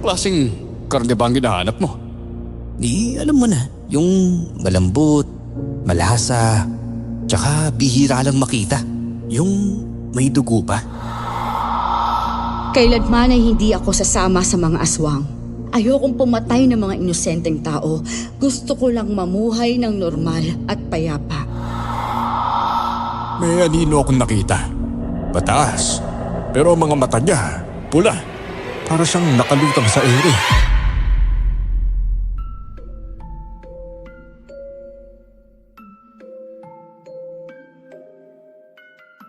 klaseng karne ba ang hinahanap mo? Alam mo na, yung malambot, malasa, tsaka bihira lang makita. Yung may dugo pa. Kailanman ay hindi ako sasama sa mga aswang. Ayokong pumatay ng mga inosenteng tao. Gusto ko lang mamuhay ng normal at payapa. May anino akong nakita. Pataas. Pero ang mga mata niya, pula. Para siyang nakalutang sa ere.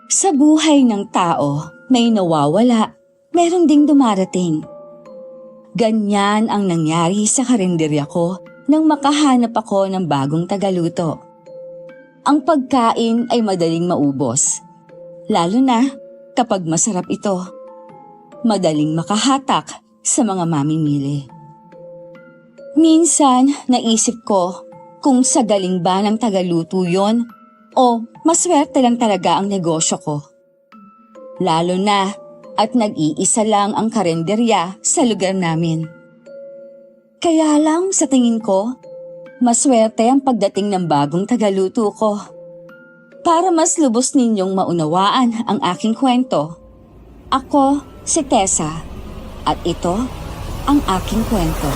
Sa buhay ng tao, may nawawala, meron ding dumarating. Ganyan ang nangyari sa karinderya ko nang makahanap ako ng bagong tagaluto. Ang pagkain ay madaling maubos, lalo na kapag masarap ito. Madaling makahatak sa mga mamimili. Minsan, naisip ko kung sa galing ba ng tagaluto yon o maswerte lang talaga ang negosyo ko. Lalo na at nag-iisa lang ang karenderya sa lugar namin. Kaya lang sa tingin ko, maswerte ang pagdating ng bagong tagaluto ko. Para mas lubos ninyong maunawaan ang aking kwento, ako si Tessa at ito ang aking kwento.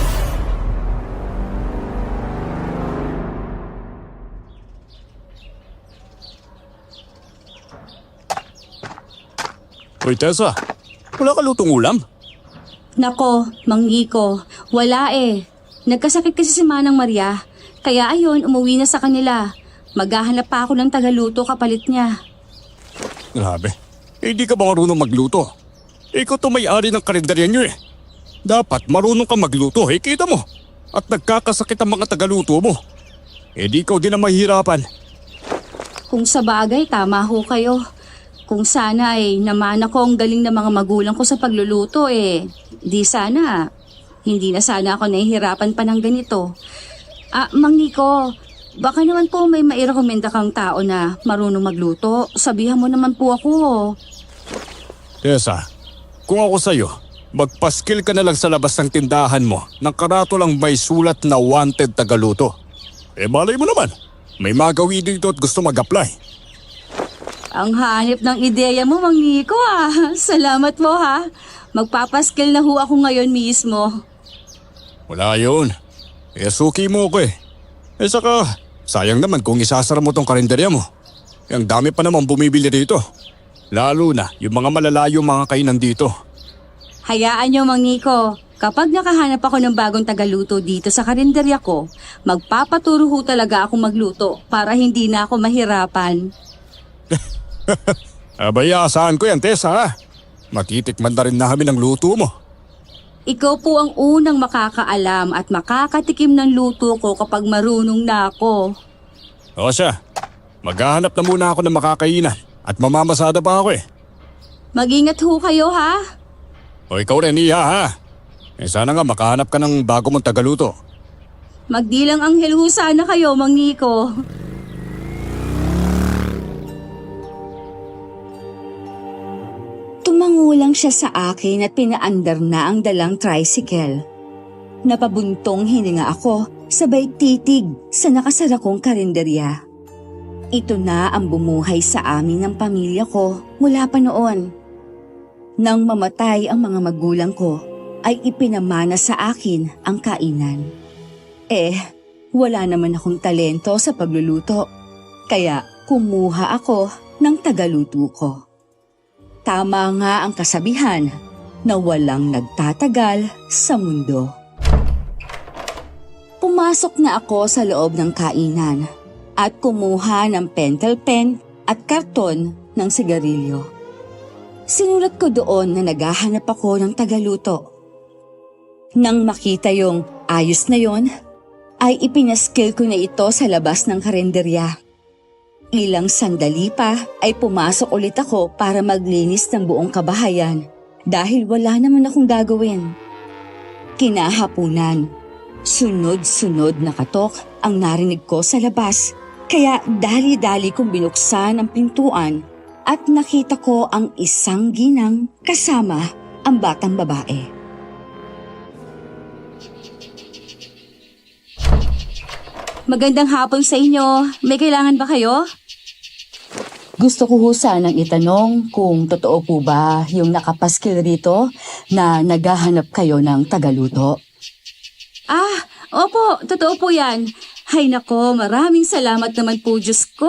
Hoy Tessa, wala ka lutong ulam? Nako, Manggiko, wala eh. Nagkasakit kasi si Manang Maria, kaya ayun, umuwi na sa kanila. Maghahanap pa ako ng tagaluto kapalit niya. Grabe, di ka ba marunong magluto? Ikaw to may-ari ng karinderya niyo eh. Dapat marunong ka magluto, kita mo. At nagkakasakit ang mga tagaluto mo. Di ikaw din ang mahihirapan. Kung sa bagay, tama ho kayo. Kung sana ay namana ko ang galing ng mga magulang ko sa pagluluto di sana, hindi na sana ako nahihirapan pa ng ganito. Mang Nico, baka naman po may mairekomenda kang tao na marunong magluto. Sabihan mo naman po ako. Tessa, kung ako sa'yo, magpaskil ka na lang sa labas ng tindahan mo ng karatolang may sulat na wanted tagaluto. Malay mo naman, may magawi dito at gusto mag-apply. Ang hanip ng ideya mo, Mang Nico Salamat mo ha. Magpapaskil na ho ako ngayon mismo. Wala yun. Suki mo ako saka, sayang naman kung isasara mo tong karinderya mo. Ang dami pa naman bumibili dito. Lalo na yung mga malalayo mga kainan dito. Hayaan nyo, Mang Nico. Kapag nakahanap ako ng bagong tagaluto dito sa karinderya ko, magpapaturo ho talaga akong magluto para hindi na ako mahirapan. Asahan ko yan, Tessa. Matitikman na rin namin ang luto mo. Ikaw po ang unang makakaalam at makakatikim ng luto ko kapag marunong na ako. O siya, maghahanap na muna ako ng makakainan at mamamasada pa ako Mag-ingat ho kayo ha. O ikaw rin, Iha ha. Sana nga makahanap ka ng bago mong tagaluto. Magdilang anghel ho sana kayo, Mang Nico. Tumangulang siya sa akin at pinaandar na ang dalang tricycle. Napabuntong hininga ako, sabay titig sa nakasara kong karinderya. Ito na ang bumuhay sa amin ng pamilya ko mula pa noon. Nang mamatay ang mga magulang ko, ay ipinamana sa akin ang kainan. Wala naman akong talento sa pagluluto, kaya kumuha ako ng tagaluto ko. Tama nga ang kasabihan na walang nagtatagal sa mundo. Pumasok na ako sa loob ng kainan at kumuha ng pentel pen at karton ng sigarilyo. Sinulat ko doon na naghahanap ako ng tagaluto. Nang makita yung ayos na yon, ay ipinaskil ko na ito sa labas ng karenderya. Ilang sandali pa ay pumasok ulit ako para maglinis ng buong kabahayan dahil wala naman akong gagawin. Kinahapunan, sunod-sunod na katok ang narinig ko sa labas, kaya dali-dali kong binuksan ang pintuan at nakita ko ang isang ginang kasama ang batang babae. Magandang hapon sa inyo. May kailangan ba kayo? Gusto ko ho sanang itanong kung totoo po ba yung nakapaskil rito na naghahanap kayo ng tagaluto. Ah, opo, totoo po yan. Hay nako, maraming salamat naman po, Diyos ko.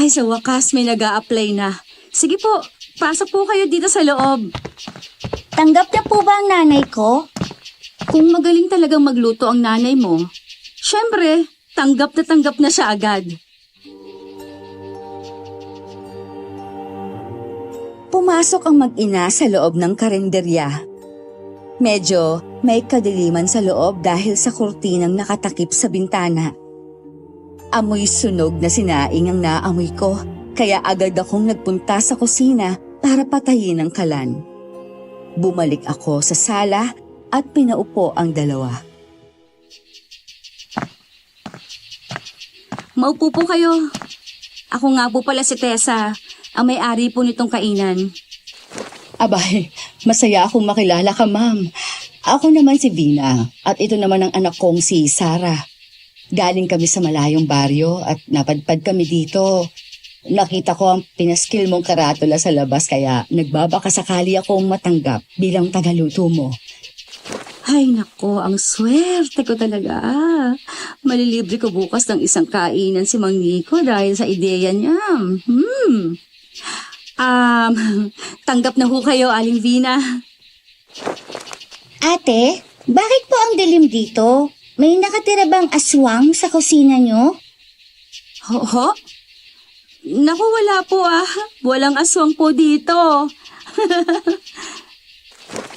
Ay, sa wakas may nag-a-apply na. Sige po, pasok po kayo dito sa loob. Tanggap na po ba ang nanay ko? Kung magaling talagang magluto ang nanay mo, syempre, tanggap na siya agad. Pumasok ang mag-ina sa loob ng karinderya. Medyo may kadiliman sa loob dahil sa kurtinang nakatakip sa bintana. Amoy sunog na sinaing ang naamoy ko, kaya agad akong nagpunta sa kusina para patayin ang kalan. Bumalik ako sa sala at pinaupo ang dalawa. Maupo po kayo. Ako nga po pala si Tessa, ang may-ari po nitong kainan. Abay, masaya akong makilala ka, ma'am. Ako naman si Vina at ito naman ang anak kong si Sarah. Galing kami sa malayong baryo at napadpad kami dito. Nakita ko ang pinaskil mong karatula sa labas kaya nagbabaka sakali akong matanggap bilang tagaluto mo. Ay nako, ang swerte ko talaga. Malilibre ko bukas ng isang kainan si Mang Nico dahil sa ideya niya. Tanggap na ho kayo, Aling Vina. Ate, bakit po ang dilim dito? May nakatira bang aswang sa kusina nyo? Ho? Naku, wala po Walang aswang po dito.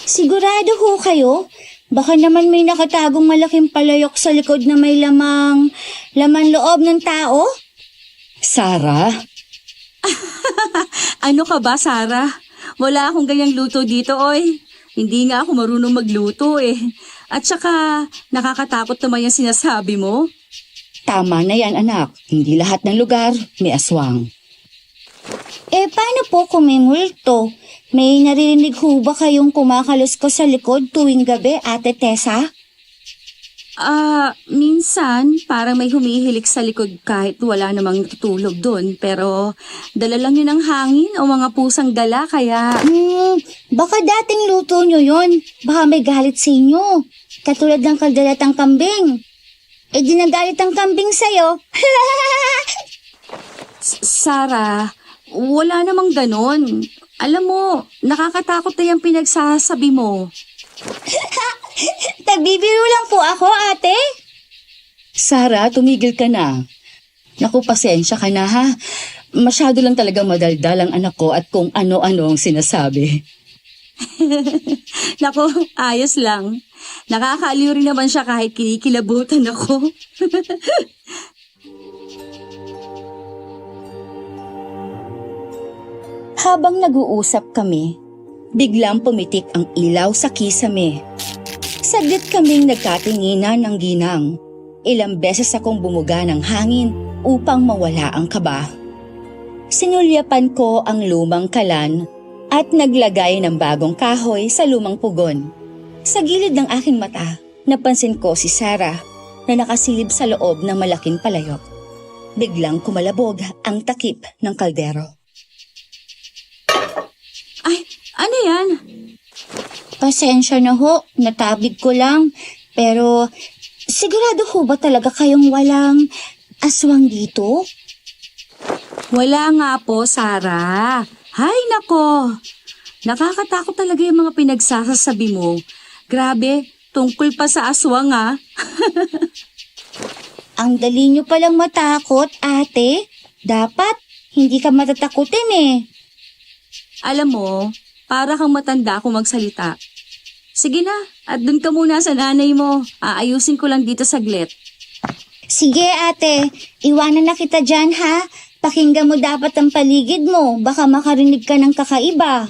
Sigurado ho kayo? Baka naman may nakatagong malaking palayok sa likod na may laman loob ng tao? Sarah? Ano ka ba, Sarah? Wala akong ganyang luto dito, oy. Hindi nga ako marunong magluto At saka, nakakatakot naman yung sinasabi mo. Tama na yan, anak. Hindi lahat ng lugar may aswang. Paano po kung may multo? May naririnig ho ba kayong kumakalos ko sa likod tuwing gabi, Ate Tessa? Minsan, parang may humihilik sa likod kahit wala namang natutulog doon. Pero, dala lang yun ng hangin o mga pusang dala, kaya... Baka dating luto nyo yon. Baka may galit sa inyo. Katulad ng kalderetang kambing. Di nagalit ang kambing sa'yo. Sarah, wala namang ganon. Alam mo, nakakatakot na yung pinagsasabi mo. Nagbibiro lang po ako, ate. Sarah, tumigil ka na. Naku, pasensya ka na ha. Masyado lang talaga madaldal ang anak ko at kung ano-ano ang sinasabi. Naku, ayos lang. Nakakaaliw rin naman siya kahit kinikilabutan ako. Habang nag-uusap kami, biglang pumitik ang ilaw sa kisame. Saglit kaming nagkatinginan ng ginang. Ilang beses akong bumuga ng hangin upang mawala ang kaba. Sinulyapan ko ang lumang kalan at naglagay ng bagong kahoy sa lumang pugon. Sa gilid ng aking mata, napansin ko si Sarah na nakasilip sa loob ng malaking palayok. Biglang kumalabog ang takip ng kaldero. Ay, ano yan? Pasensya na ho, natabig ko lang. Pero sigurado ho ba talaga kayong walang aswang dito? Wala nga po, Sarah. Hay nako. Nakakatakot talaga yung mga pinagsasasabi mo. Grabe, tungkol pa sa aswang Ang dali nyo palang matakot, ate. Dapat hindi ka matatakutin Alam mo, para kang matanda kung magsalita. Sige na, at dun ka muna sa nanay mo. Aayusin ko lang dito saglit. Sige, ate. Iwanan na kita dyan, ha? Pakinggan mo dapat ang paligid mo. Baka makarinig ka ng kakaiba.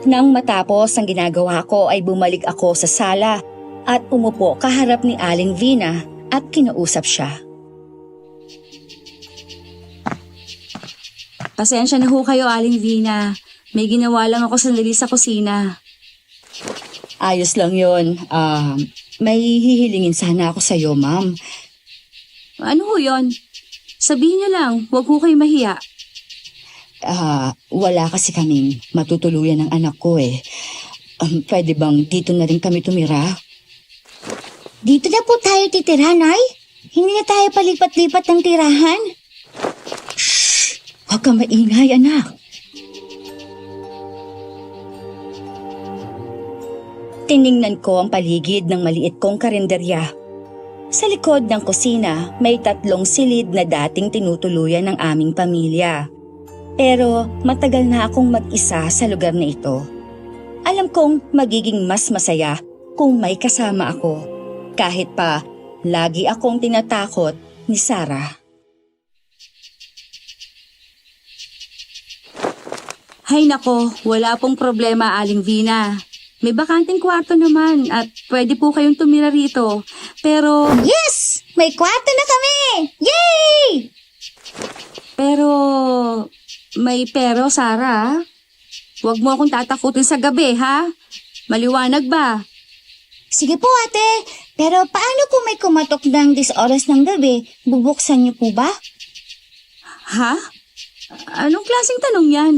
Nang matapos ang ginagawa ko ay bumalik ako sa sala at umupo kaharap ni Aling Vina at kinausap siya. Pasensya na ho kayo, Aling Vina. May ginawa lang ako sandali sa kusina. Ayos lang yun. May hihilingin sana ako sa'yo, ma'am. Ano ho yun? Sabihin niyo lang, huwag ho kayo mahiya. Wala kasi kaming matutuluyan ng anak ko eh. Pwede bang dito na rin kami tumira? Dito na po tayo titira, Nay. Hindi na tayo palipat-lipat ng tirahan. Huwag kang maingay, anak. Tiningnan ko ang paligid ng maliit kong karinderya. Sa likod ng kusina, may 3 silid na dating tinutuluyan ng aming pamilya. Pero matagal na akong mag-isa sa lugar na ito. Alam kong magiging mas masaya kung may kasama ako. Kahit pa, lagi akong tinatakot ni Sarah. Hay nako, wala pong problema, Aling Vina. May bakanting kwarto naman at pwede po kayong tumira rito. Pero, Yes! May kwarto na kami! Yay! may pero, Sarah. Huwag mo akong tatakutin sa gabi, ha? Maliwanag ba? Sige po, ate. Pero paano kung may kumatok ng 10 oras ng gabi? Bubuksan niyo po ba? Ha? Anong klaseng tanong yan?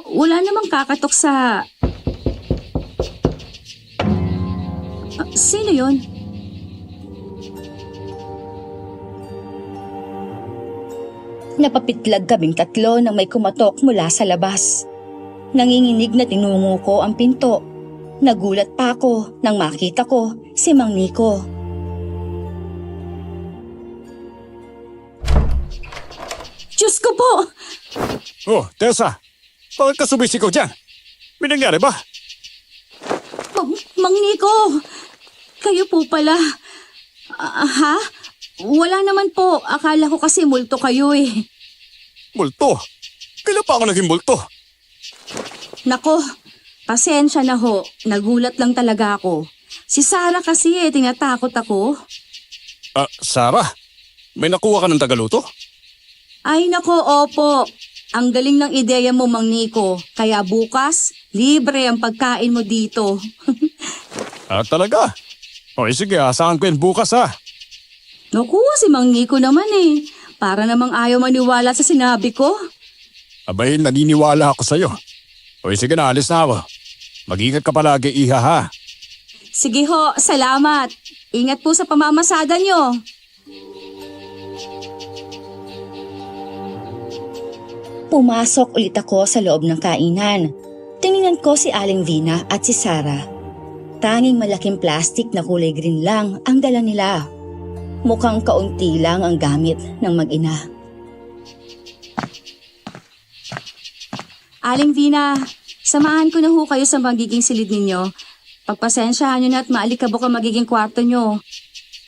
Wala namang kakatok sa... Sino yon? Napapitlag kaming 3 nang may kumatok mula sa labas. Nanginginig na tinungo ko ang pinto. Nagulat pa ako nang makita ko si Mang Nico. Diyos ko po! Oh, Tessa, bakit ka sumisigaw dyan? May nangyari ba? Mang Nico! Kayo po pala. Ha? Wala naman po. Akala ko kasi multo kayo eh. Multo? Kailan pa ako naging multo? Nako, pasensya na ho. Nagulat lang talaga ako. Si Sarah kasi tinatakot ako. Sarah, may nakuha ka ng tagaluto? Ay nako, opo. Ang galing ng ideya mo, Mang Nico. Kaya bukas, libre ang pagkain mo dito. Talaga? O sige, asahan ko yan bukas ha. Naku, si Mang Nico naman eh. Para namang ayaw maniwala sa sinabi ko. Abay, naniniwala ako sa'yo. O sige na, alis na ako. Mag-ingat ka palagi, iha ha. Sige ho, salamat. Ingat po sa pamamasada nyo. Pumasok ulit ako sa loob ng kainan. Tiningnan ko si Aling Vina at si Sarah. Tanging malaking plastic na kulay green lang ang dala nila. Mukhang kaunti lang ang gamit ng mag-ina. Aling Vina, samahan ko na ho kayo sa magiging silid ninyo. Pagpasensyahan nyo na at maalikabok ang magiging kwarto nyo.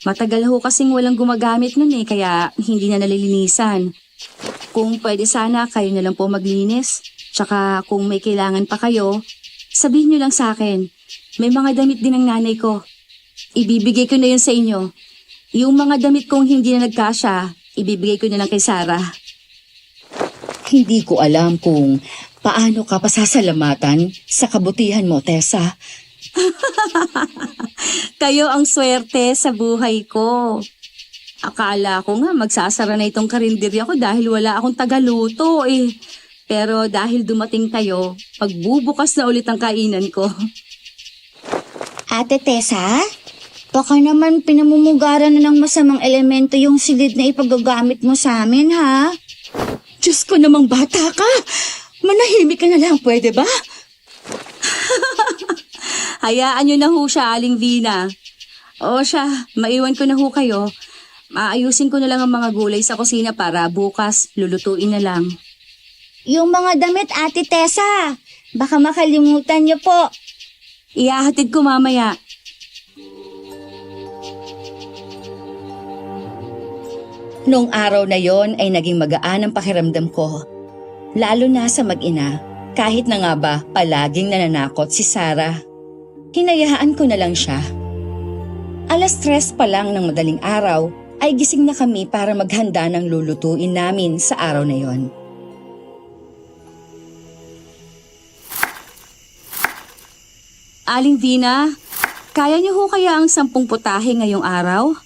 Matagal ho kasing walang gumagamit nun kaya hindi na nalilinisan. Kung pwede sana kayo na lang po maglinis. Tsaka kung may kailangan pa kayo, sabihin nyo lang sa akin. May mga damit din ng nanay ko. Ibibigay ko na yun sa inyo. Yung mga damit kong hindi na nagkasya, ibibigay ko na lang kay Sarah. Hindi ko alam kung paano ka pasasalamatan sa kabutihan mo, Tessa. Kayo ang swerte sa buhay ko. Akala ko nga magsasara na itong karinderya ko dahil wala akong tagaluto eh. Pero dahil dumating kayo, pagbubukas na ulit ang kainan ko. Ate Tessa, baka naman pinamumugaran na ng masamang elemento yung silid na ipagagamit mo sa amin, ha? Diyos ko namang bata ka! Manahimik ka na lang, pwede ba? Hayaan nyo na ho siya, Aling Vina. O siya, maiwan ko na ho kayo. Maayusin ko na lang ang mga gulay sa kusina para bukas lulutuin na lang. Yung mga damit, Ate Tessa, baka makalimutan niyo po. Ihahatid ko mamaya. Noong araw na yon ay naging magaan ang pakiramdam ko. Lalo na sa mag-ina, kahit na nga ba palaging nananakot si Sarah. Hinayaan ko na lang siya. 3:00 pa lang ng madaling araw ay gising na kami para maghanda ng lulutuin namin sa araw na yon. Aling Vina, Kaya niyo ho kaya ang 10 putahe ngayong araw?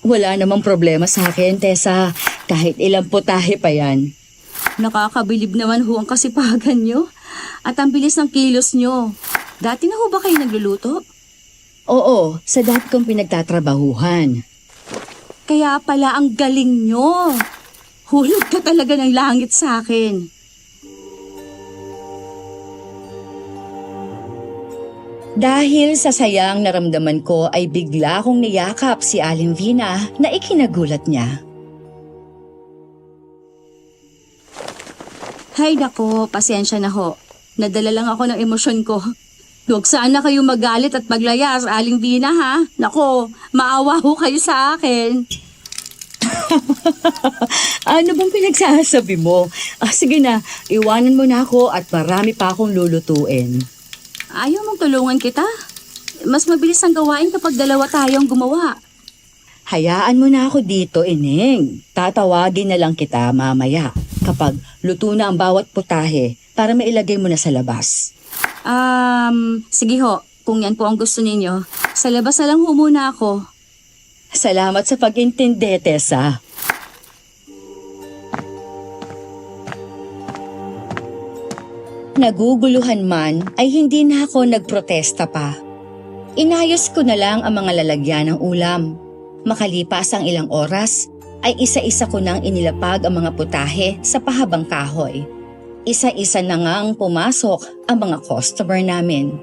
Wala namang problema sa akin, Tessa. Kahit ilang putahe pa yan. Nakakabilib naman ho ang kasipagan niyo. At ang bilis ng kilos niyo. Dati na ho ba kayo nagluluto? Oo, sa dati kong pinagtatrabahuhan. Kaya pala ang galing niyo. Hulog ka talaga ng langit sa akin. Dahil sa sayang naramdaman ko ay bigla akong niyakap si Aling Vina na ikinagulat niya. Hay nako, pasensya na ho. Nadala lang ako ng emosyon ko. Huwag sana kayo magalit at maglayas, Aling Vina ha. Nako, maawa ho kayo sa akin. Ano bang pinagsasabi mo? Sige na, iwanan mo na ako at marami pa akong lulutuin. Ayaw mong tulungan kita? Mas mabilis ang gawain kapag dalawa tayong gumawa. Hayaan mo na ako dito, Ining. Tatawagin na lang kita mamaya kapag luto na ang bawat putahe para mailagay mo na sa labas. Sige ho, kung yan po ang gusto ninyo. Sa labas na lang ho muna ako. Salamat sa pag-intindi, Tessa. Naguguluhan man ay hindi na ako nagprotesta pa. Inayos ko na lang ang mga lalagyan ng ulam. Makalipas ang ilang oras, ay isa-isa ko nang inilapag ang mga putahe sa pahabang kahoy. Isa-isa na nga ang pumasok ang mga customer namin.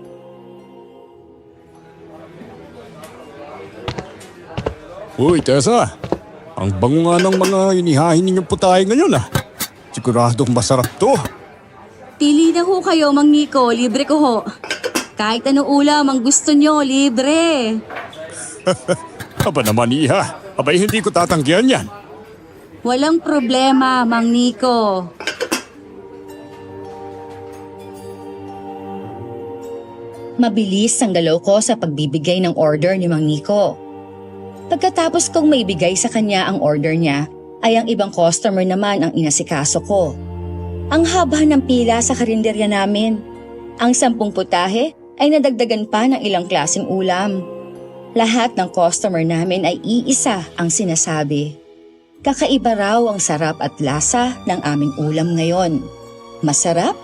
Uy, Tessa. Ang bango nga ng mga inihahin ninyong putahe ngayon ah. Siguradong masarap to. Pili na ho kayo, Mang Nico. Libre ko ho. Kahit anong ulam ang gusto nyo, libre. Aba naman, Iha. Abay, hindi ko tatanggihan yan. Walang problema, Mang Nico. Mabilis ang galaw ko sa pagbibigay ng order ni Mang Nico. Pagkatapos kong maibigay sa kanya ang order niya, ay ang ibang customer naman ang inasikaso ko. Ang haba ng pila sa karinderya namin. Ang 10 putahe ay nadagdagan pa ng ilang klaseng ulam. Lahat ng customer namin ay iisa ang sinasabi. Kakaiba raw ang sarap at lasa ng aming ulam ngayon. Masarap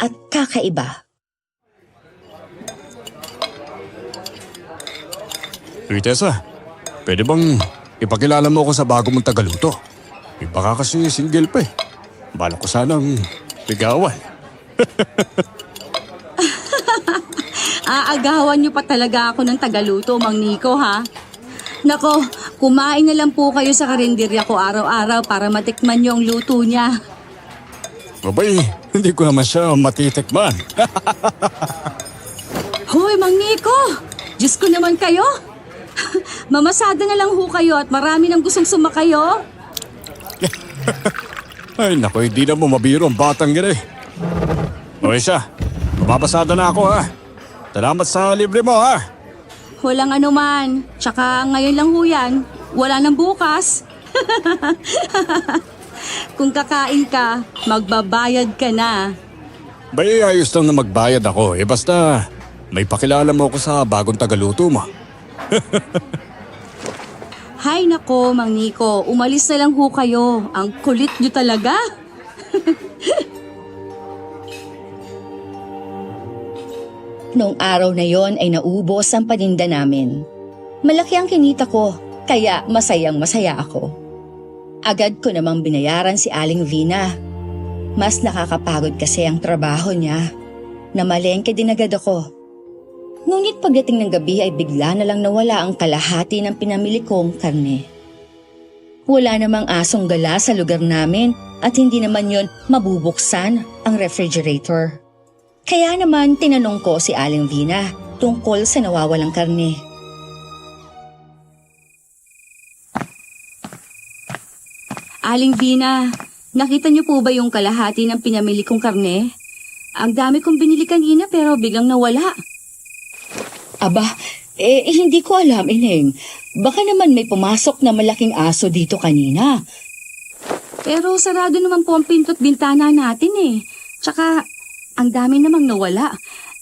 at kakaiba. Uy, Tessa. Pwede bang ipakilala mo ako sa bago mong tagaluto? Baka kasi single pa eh. Bala ko sanang ligawan. Aagawan nyo pa talaga ako ng tagaluto, Mang Nico, ha? Nako, kumain na lang po kayo sa karinderya ko araw-araw para matikman nyo ang luto niya. Abay, hindi ko naman siya matitikman. Hoy, Mang Nico! Diyos ko naman kayo! Mamasada na lang ho kayo at marami nang gustong sumakayo. Ay, naku, hindi na mo mabiro ang batang gina eh. O siya, mababasada na ako ha. Salamat sa libre mo ha. Walang anuman. Tsaka ngayon lang ho yan. Wala nang bukas. Kung kakain ka, magbabayad ka na. Bay, ayos lang na magbayad ako. Basta may pakilala mo ako sa bagong tagaluto mo. Hay nako, Mang Nico. Umalis na lang ho kayo. Ang kulit nyo talaga. Noong araw na yon ay naubos ang paninda namin. Malaki ang kinita ko, kaya masayang masaya ako. Agad ko namang binayaran si Aling Vina. Mas nakakapagod kasi ang trabaho niya. Namalengke din agad ako. Ngunit pagdating ng gabi ay bigla na lang nawala ang kalahati ng pinamili kong karne. Wala namang asong gala sa lugar namin at hindi naman yon mabubuksan ang refrigerator. Kaya naman tinanong ko si Aling Vina tungkol sa nawawalang karne. Aling Vina, nakita niyo po ba yung kalahati ng pinamili kong karne? Ang dami kong binili kanina pero biglang nawala. Aba, hindi ko alam, Ineng. Baka naman may pumasok na malaking aso dito kanina. Pero sarado naman po ang pinto't bintana natin eh. Tsaka, ang dami namang nawala.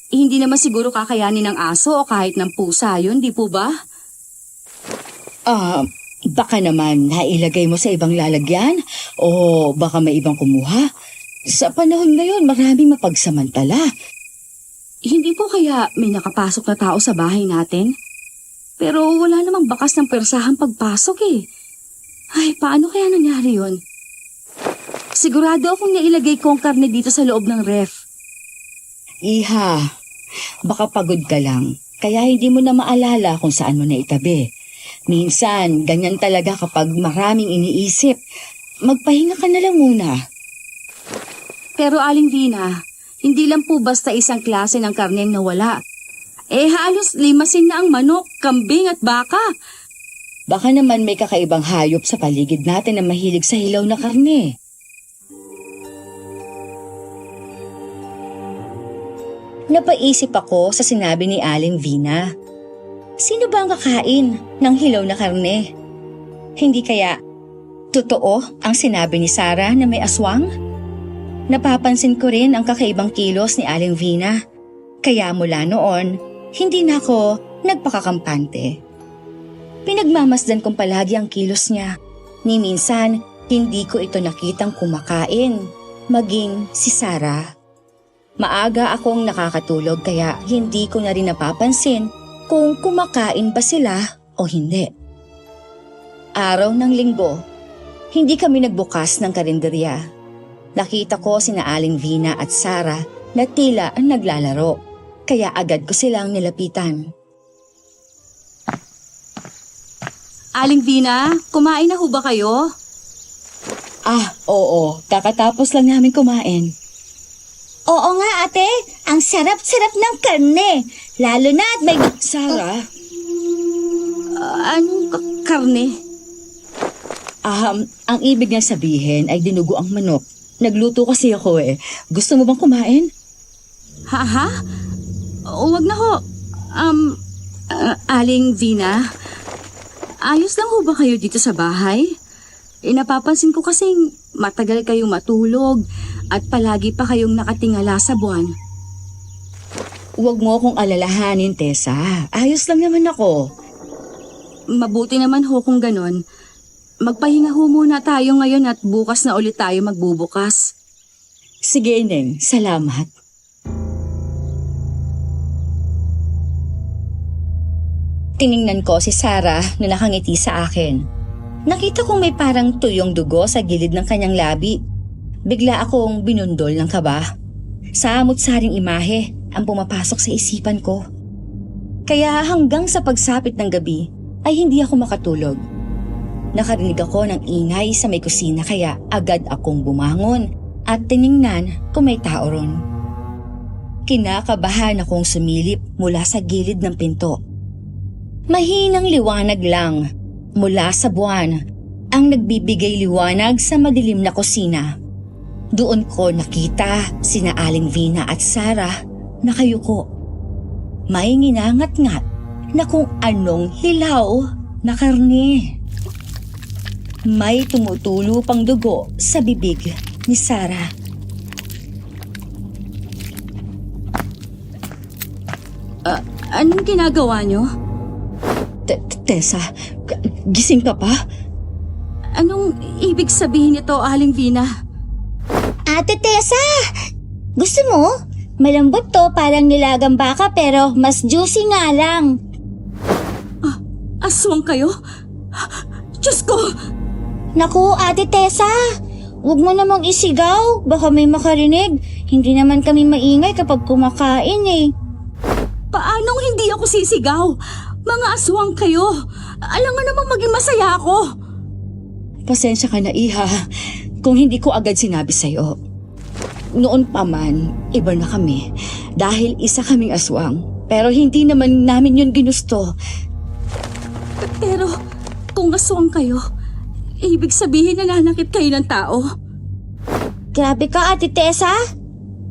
hindi naman siguro kakayanin ng aso o kahit ng pusa yun, di po ba? Baka naman nailagay mo sa ibang lalagyan o baka may ibang kumuha. Sa panahon ngayon, maraming mapagsamantala. Hindi po kaya may nakapasok na tao sa bahay natin? Pero wala namang bakas ng persahan pagpasok eh. Ay, paano kaya nangyari yun? Sigurado akong nailagay ko ang karne dito sa loob ng ref. Iha, baka pagod ka lang, kaya hindi mo na maalala kung saan mo na itabi. Minsan, ganyan talaga kapag maraming iniisip. Magpahinga ka na lang muna. Pero Aling Vina, hindi lang po basta isang klase ng karne ang nawala. Halos limasin na ang manok, kambing at baka. Baka naman may kakaibang hayop sa paligid natin na mahilig sa hilaw na karne. Napaisip ako sa sinabi ni Aling Vina. Sino ba ang kakain ng hilaw na karne? Hindi kaya totoo ang sinabi ni Sarah na may aswang? Napapansin ko rin ang kakaibang kilos ni Aling Vina. Kaya mula noon, hindi na ako nagpakakampante. Pinagmamasdan kong palagi ang kilos niya. Ni minsan, hindi ko ito nakitang kumakain, maging si Sarah. Maaga akong nakakatulog kaya hindi ko na rin napapansin kung kumakain ba sila o hindi. Araw ng linggo, hindi kami nagbukas ng karinderya. Nakita ko sina Aling Vina at Sarah na tila ang naglalaro, kaya agad ko silang nilapitan. Aling Vina, kumain na ho ba kayo? Oo, kakatapos lang namin kumain. Oo nga ate, ang sarap-sarap ng karne. Lalo na at may... Sarah? Anong karne? Ang ibig niya sabihin ay dinugo ang manok. Nagluto kasi ako eh. Gusto mo bang kumain? Ha? Huwag na ho. Aling Vina, ayos lang ho ba kayo dito sa bahay? Napapansin ko kasing matagal kayong matulog at palagi pa kayong nakatingala sa buwan. Huwag mo akong alalahanin, Tessa. Ayos lang naman ako. Mabuti naman ho kung ganon. Magpahinga ho muna tayo ngayon at bukas na ulit tayo magbubukas. Sige, Neng. Salamat. Tiningnan ko si Sarah na nakangiti sa akin. Nakita kong may parang tuyong dugo sa gilid ng kanyang labi. Bigla akong binundol ng kaba. Samot-saring imahe ang pumapasok sa isipan ko. Kaya hanggang sa pagsapit ng gabi ay hindi ako makatulog. Nakarinig ako ng ingay sa may kusina kaya agad akong bumangon at tiningnan kung may tao ron. Kinakabahan akong sumilip mula sa gilid ng pinto. Mahinang liwanag lang mula sa buwan ang nagbibigay liwanag sa madilim na kusina. Doon ko nakita sina Aling Vina at Sarah nakayuko. May nginangat-ngat na kung anong hilaw na karne. May tumutulo pang dugo sa bibig ni Sarah. Anong ginagawa nyo? Tessa, gising ka pa? Anong ibig sabihin nito, Aling Vina? Ate Tessa, gusto mo? Malambot to, parang nilagang baka pero mas juicy nga lang. Aswang kayo? Diyos ko! Naku, Ate Tessa, huwag mo namang isigaw. Baka may makarinig. Hindi naman kami maingay kapag kumakain eh. Paanong hindi ako sisigaw? Mga aswang kayo. Alam nga namang maging masaya ako. Pasensya ka na, Iha, kung hindi ko agad sinabi sa'yo. Noon pa man, iba na kami dahil isa kaming aswang. Pero hindi naman namin yun ginusto. Pero kung aswang kayo, ibig sabihin nananakit kayo ng tao. Grabe ka, Ate Tessa.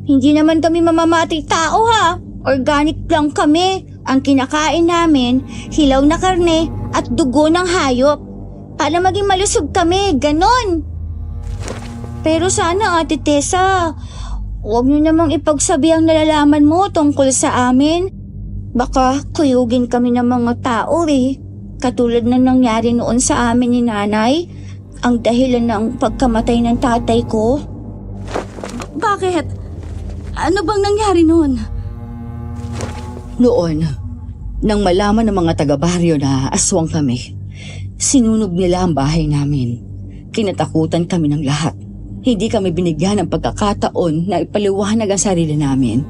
Hindi naman kami mamamating tao ha. Organic lang kami. Ang kinakain namin, hilaw na karne at dugo ng hayop. Para maging malusog kami, ganon. Pero sana Ate Tessa, Huwag niyo namang ipagsabi ang nalalaman mo tungkol sa amin. Baka kuyugin kami ng mga tao eh. Katulad na nangyari noon sa amin ni nanay. Ang dahilan ng pagkamatay ng tatay ko. Bakit? Ano bang nangyari noon? Noon, nang malaman ng mga taga-baryo na aswang kami, sinunog nila ang bahay namin. Kinatakutan kami ng lahat. Hindi kami binigyan ng pagkakataon na ipaliwanag ang sarili namin.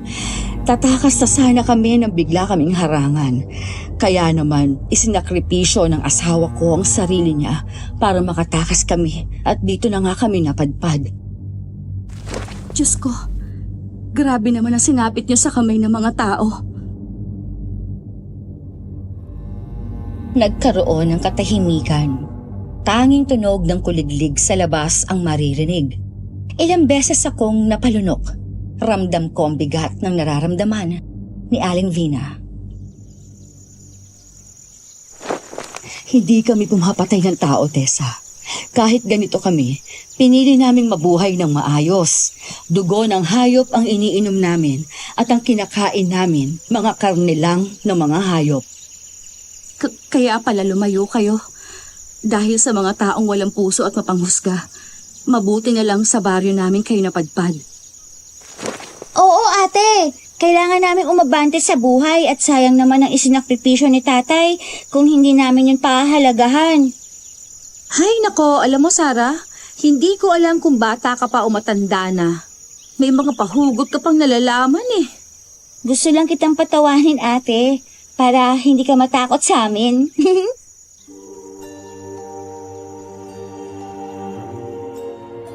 Tatakas na sana kami nang bigla kaming harangan. Kaya naman, isinakripisyo ng asawa ko ang sarili niya para makatakas kami at dito na nga kami napadpad. Diyos ko, grabe naman ang sinapit niyo sa kamay ng mga tao. Nagkaroon ng katahimikan. Tanging tunog ng kuliglig sa labas ang maririnig. Ilang beses akong napalunok. Ramdam ko ang bigat ng nararamdaman ni Aling Vina. Hindi kami pumapatay ng tao, Tessa. Kahit ganito kami, pinili naming mabuhay ng maayos. Dugo ng hayop ang iniinom namin at ang kinakain namin, mga karne lang ng mga hayop. Kaya pala lumayo kayo. Dahil sa mga taong walang puso at mapanghusga, mabuti na lang sa baryo namin kayo napadpad. Oo ate, kailangan namin umabante sa buhay at sayang naman ang isinakripisyo ni tatay kung hindi namin yun pahahalagahan. Hay nako, alam mo Sarah, hindi ko alam kung bata ka pa o matanda na. May mga pahugot ka pang nalalaman eh. Gusto lang kitang patawanin ate, para hindi ka matakot sa amin.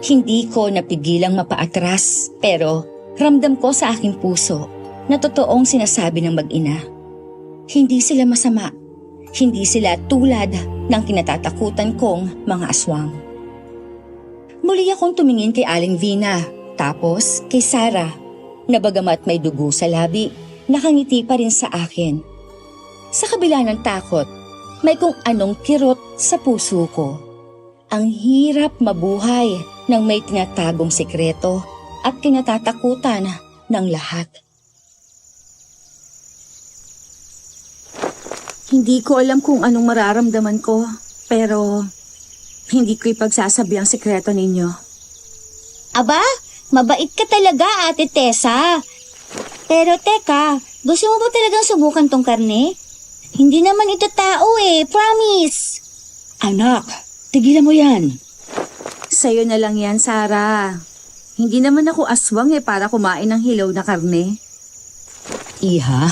Hindi ko napigilang mapaatras, pero ramdam ko sa aking puso na totoong sinasabi ng mag-ina. Hindi sila masama. Hindi sila tulad ng kinatatakutan kong mga aswang. Muli akong tumingin kay Aling Vina, tapos kay Sarah, na bagamat may dugo sa labi, nakangiti pa rin sa akin. Sa kabila ng takot, may kung anong kirot sa puso ko. Ang hirap mabuhay ng may tinatagong sikreto at kinatatakutan ng lahat. Hindi ko alam kung anong mararamdaman ko, pero hindi ko ipagsasabi ang sikreto ninyo. Aba, mabait ka talaga ate Tessa. Pero teka, gusto mo ba talagang subukan tong karne? Hindi naman ito tao eh, promise. Anak, tigilan mo yan. Sa'yo na lang yan, Sarah. Hindi naman ako aswang para kumain ng hilaw na karne. Iha,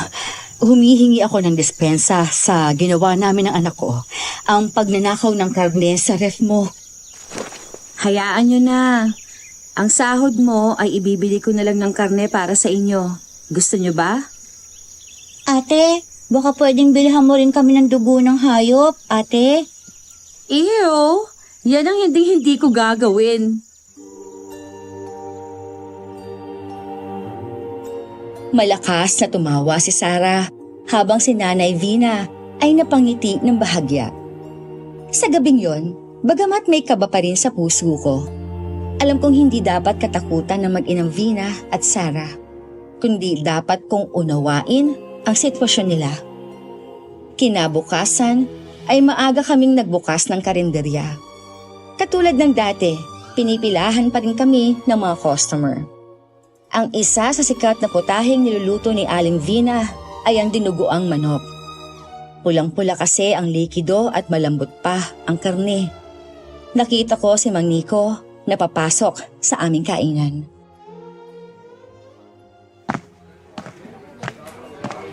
humihingi ako ng dispensa sa ginawa namin ng anak ko. Ang pagnanakaw ng karne sa ref mo. Hayaan nyo na. Ang sahod mo ay ibibili ko na lang ng karne para sa inyo. Gusto nyo ba? Ate, baka pwedeng bilhan mo rin kami ng dugo ng hayop, ate. Ew! Yan ang hindi ko gagawin. Malakas na tumawa si Sarah habang si Nanay Vina ay napangiti ng bahagya. Sa gabing yon, bagamat may kaba pa rin sa puso ko, alam kong hindi dapat katakutan ng mag-inang Vina at Sarah, kundi dapat kong unawain ang sitwasyon nila. Kinabukasan ay maaga kaming nagbukas ng karinderya. Katulad ng dati, pinipilahan pa rin kami ng mga customer. Ang isa sa sikat na putaheng niluluto ni Aling Vina ay ang dinuguang manok. Pulang-pula kasi ang likido at malambot pa ang karne. Nakita ko si Mang Nico na papasok sa aming kainan.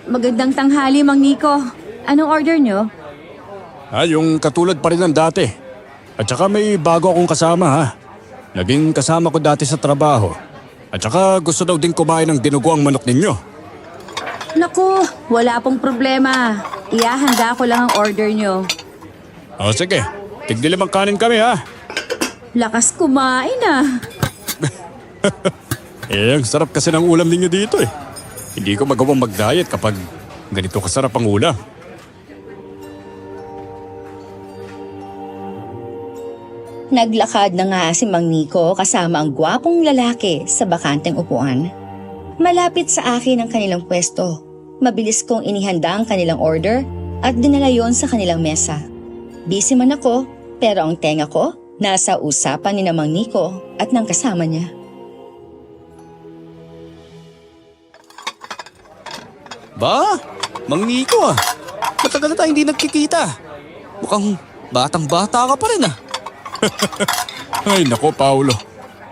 Magandang tanghali, Mang Nico. Anong order nyo? Yung katulad pa rin ng dati. At saka may bago akong kasama ha. Naging kasama ko dati sa trabaho. At saka gusto daw din kumain ng dinuguang manok ninyo. Naku, wala pong problema. Ihahanda ko lang ang order nyo. O sige, tigdilimang kanin kami ha. Lakas kumain ah. Ang sarap kasi ng ulam ninyo dito eh. Hindi ko magawang mag-diet kapag ganito kasarap ang ulam. Naglakad na nga si Mang Nico kasama ang gwapong lalaki sa bakanteng upuan. Malapit sa akin ang kanilang pwesto. Mabilis kong inihanda ang kanilang order at dinala yon sa kanilang mesa. Busy man ako, pero ang tenga ko nasa usapan ni na Mang Nico at ng kasama niya. Ba? Mang Nico ah. Matagal na tayo hindi nagkikita. Mukhang batang-bata ka pa rin ah. Ay nako, Paulo.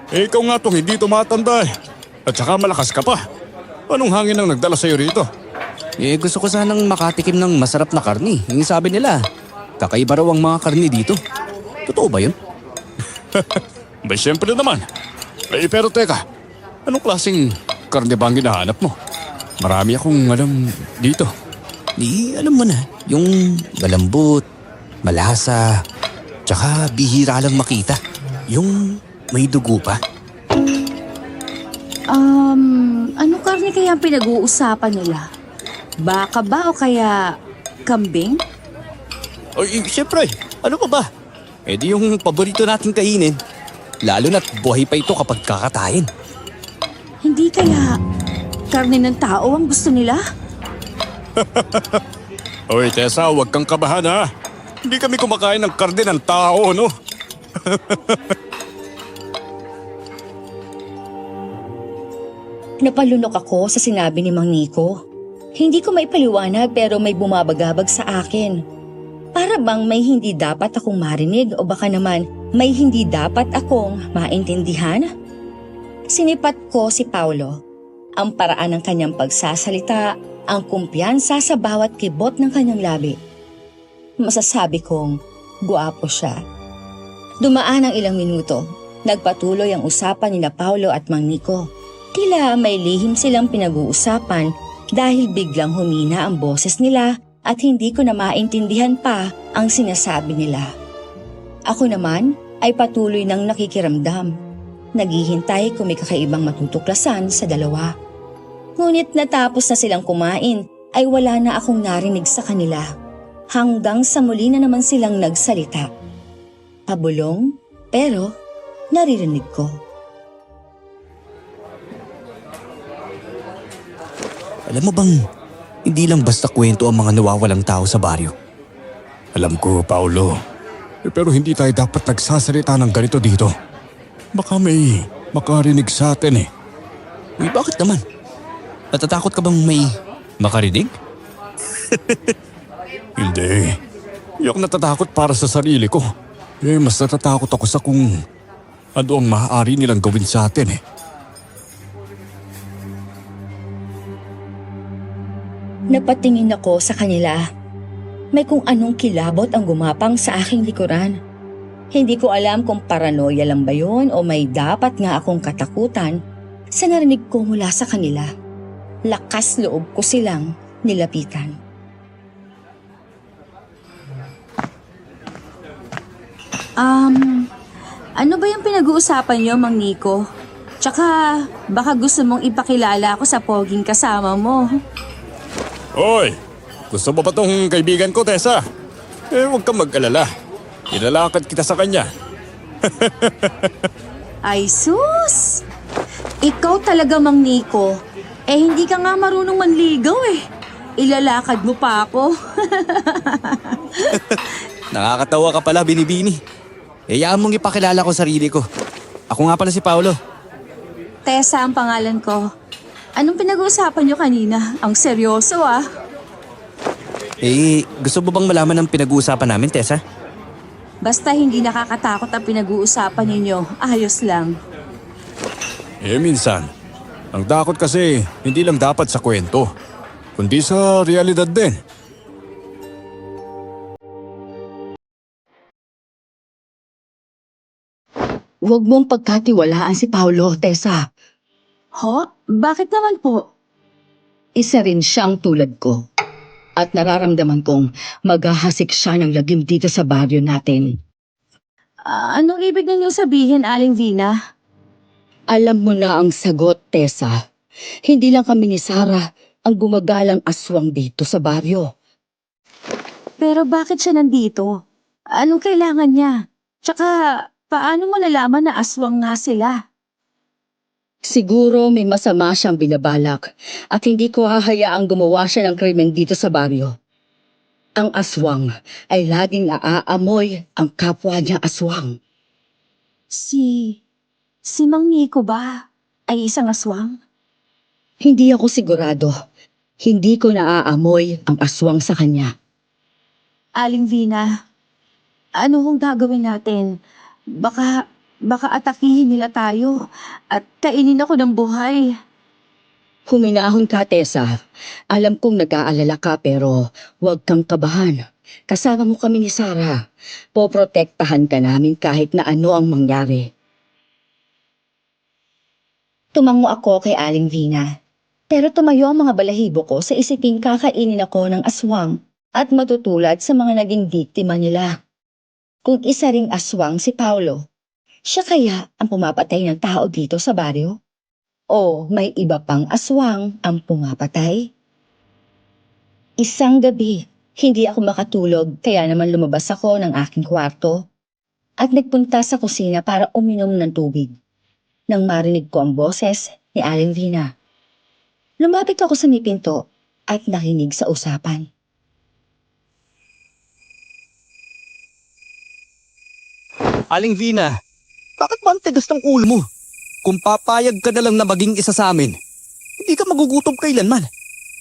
Ikaw nga tong hindi tumatanda eh. At saka malakas ka pa. Anong hangin ang nagdala sa'yo rito? Gusto ko sanang makatikim ng masarap na karni. Yung sabi nila, kakaiba raw ang mga karni dito. Totoo ba yun? Ba siyempre naman. Pero teka, anong klaseng karne ba ang hinahanap mo? Marami akong alam dito. Alam mo na, yung malambot, malasa, tsaka bihira lang makita. Yung may dugo pa. Ano karne kaya ang pinag-uusapan nila? Baka ba o kaya kambing? Ay, siyempre, ano pa ba? Di yung paborito nating kainin. Lalo na't buhay pa ito kapag kakatayin. Hindi kaya karne ng tao ang gusto nila? Oy, Tessa, huwag kang kabahan ha. Hindi kami kumakain ng karne ng tao, no? Napalunok ako sa sinabi ni Mang Nico. Hindi ko maipaliwanag pero may bumabagabag sa akin. Para bang may hindi dapat akong marinig o baka naman may hindi dapat akong maintindihan? Sinipat ko si Paulo. Ang paraan ng kanyang pagsasalita, ang kumpiyansa sa bawat kibot ng kanyang labi. Masasabi kong guwapo siya. Dumaan ang ilang minuto. Nagpatuloy ang usapan nila Paulo at Mang Nico. Tila may lihim silang pinag-uusapan dahil biglang humina ang boses nila at hindi ko na maintindihan pa ang sinasabi nila. Ako naman ay patuloy nang nakikiramdam. Naghihintay kung may kakaibang matutuklasan sa dalawa. Ngunit natapos na silang kumain ay wala na akong narinig sa kanila. Hanggang sa muli na naman silang nagsalita. Pabulong pero naririnig ko. Alam mo bang, hindi lang basta kwento ang mga nawawalang tao sa baryo. Alam ko, Paulo. Pero hindi tayo dapat nagsasalita ng ganito dito. Baka may makarinig sa atin eh. Uy, bakit naman? Natatakot ka bang may makarinig? Hindi. Hindi ako natatakot para sa sarili ko. Mas natatakot ako sa kung ano ang maaari nilang gawin sa atin eh. Napatingin ako sa kanila. May kung anong kilabot ang gumapang sa aking likuran. Hindi ko alam kung paranoia lang ba yun o may dapat nga akong katakutan sa narinig ko mula sa kanila. Lakas loob ko silang nilapitan. Ano ba yung pinag-uusapan niyo, Mang Nico? Tsaka baka gusto mong ipakilala ako sa poging kasama mo. Hoy! Gusto mo ba tong kaibigan ko, Tessa? Huwag kang mag-alala. Ilalakad kita sa kanya. Ay sus! Ikaw talaga, Mang Nico. Hindi ka nga marunong manligaw eh. Ilalakad mo pa ako. Nakakatawa ka pala, Binibini. Hayaan mong ipakilala ko sarili ko. Ako nga pala si Paulo. Tessa ang pangalan ko. Anong pinag-uusapan niyo kanina? Ang seryoso ah. Gusto mo bang malaman ang pinag-uusapan namin, Tessa? Basta hindi nakakatakot ang pinag-uusapan ninyo. Ayos lang. Minsan. Ang takot kasi hindi lang dapat sa kwento, kundi sa realidad din. Huwag mong pagkatiwalaan si Paulo, Tessa. Ho? Bakit naman po? Isa rin siyang tulad ko. At nararamdaman kong maghahasik siya ng lagim dito sa baryo natin. Anong ibig ninyong sabihin, Aling Vina? Alam mo na ang sagot, Tessa. Hindi lang kami ni Sarah ang gumagalang aswang dito sa baryo. Pero bakit siya nandito? Anong kailangan niya? Tsaka, Paano mo nalaman na aswang nga sila? Siguro may masama siyang binabalak at hindi ko hahayaang gumawa siya ng krimen dito sa baryo. Ang aswang ay laging naaamoy ang kapwa niya aswang. Si Mang Nico ba ay isang aswang? Hindi ako sigurado. Hindi ko naaamoy ang aswang sa kanya. Aling Vina, ano kung gagawin natin? Baka atakihin nila tayo at kainin ako ng buhay. Huminahon ka, Tessa. Alam kong nag-aalala ka pero huwag kang kabahan. Kasama mo kami ni Sarah. Poprotektahan ka namin kahit na ano ang mangyari. Tumango ako kay Aling Vina. Pero tumayo ang mga balahibo ko sa isiping kakainin ako ng aswang at matutulad sa mga naging biktima nila. Kung isa ring aswang si Paulo, siya kaya ang pumapatay ng tao dito sa baryo? O may iba pang aswang ang pumapatay? Isang gabi, hindi ako makatulog kaya naman lumabas ako ng aking kwarto at nagpunta sa kusina para uminom ng tubig. Nang marinig ko ang boses ni Aling Vina. Lumapit ako sa may pinto at nakinig sa usapan. Aling Vina, bakit ba ang tigas ng ulo mo? Kung papayag ka na lang na maging isa sa amin, hindi ka magugutom kailanman.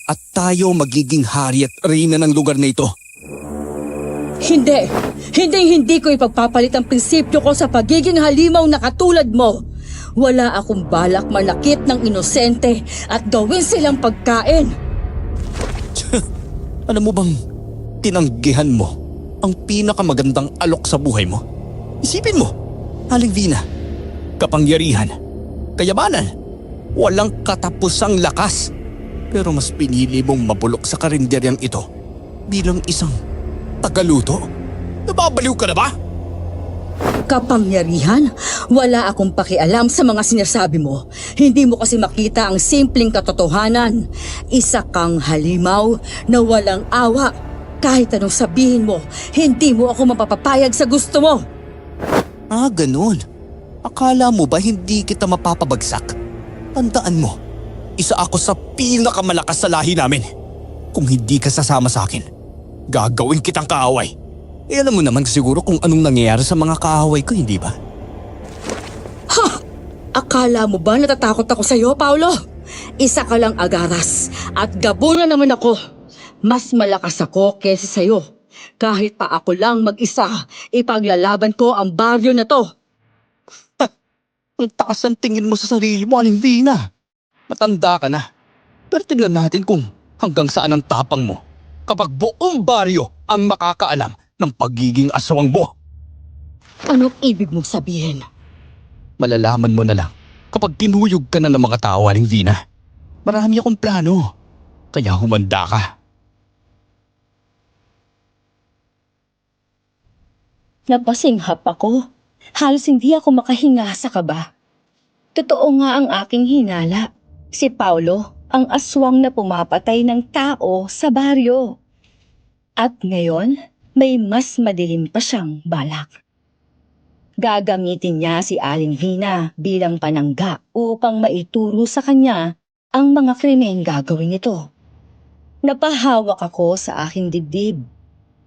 At tayo magiging hari at reyna ng lugar na ito. Hindi! Hindi ko ipagpapalit ang prinsipyo ko sa pagiging halimaw na katulad mo. Wala akong balak manakit ng inosente at gawin silang pagkain. Alam mo bang tinanggihan mo ang pinakamagandang alok sa buhay mo? Isipin mo, Aling Vina, kapangyarihan, kayamanan, walang katapusang lakas. Pero mas pinili mong mabulok sa karinderyang ito bilang isang tagaluto? Nababaliw ka na ba? Kapangyarihan? Wala akong pakialam sa mga sinasabi mo. Hindi mo kasi makita ang simpleng katotohanan. Isa kang halimaw na walang awa. Kahit anong sabihin mo, hindi mo ako mapapapayag sa gusto mo. Ah, ganun. Akala mo ba hindi kita mapapabagsak? Tandaan mo, isa ako sa pinakamalakas sa lahi namin. Kung hindi ka sasama sa akin, gagawin kitang kaaway. Eh alam mo naman siguro kung anong nangyayari sa mga kaaway ko, hindi ba? Ha! Akala mo ba natatakot ako sa iyo, Paulo? Isa ka lang agaras at gabo na naman ako. Mas malakas ako kaysa sa iyo. Kahit pa ako lang mag-isa, ipaglalaban ko ang baryo na to. Ang taas ang tingin mo sa sarili mo, Aling Vina. Matanda ka na. Pero tingnan natin kung hanggang saan ang tapang mo kapag buong baryo ang makakaalam ng pagiging aswang mo. Anong ibig mong sabihin? Malalaman mo na lang kapag tinuyog ka na ng mga tao, Aling Vina. Marami akong plano, kaya humanda ka. Napasinghap ako. Halos hindi ako makahinga sa kaba. Totoo nga ang aking hinala. Si Paulo, ang aswang na pumapatay ng tao sa baryo. At ngayon, may mas madilim pa siyang balak. Gagamitin niya si Aling Vina bilang panangga upang maituro sa kanya ang mga krimen gagawin nito. Napahawak ako sa aking dibdib.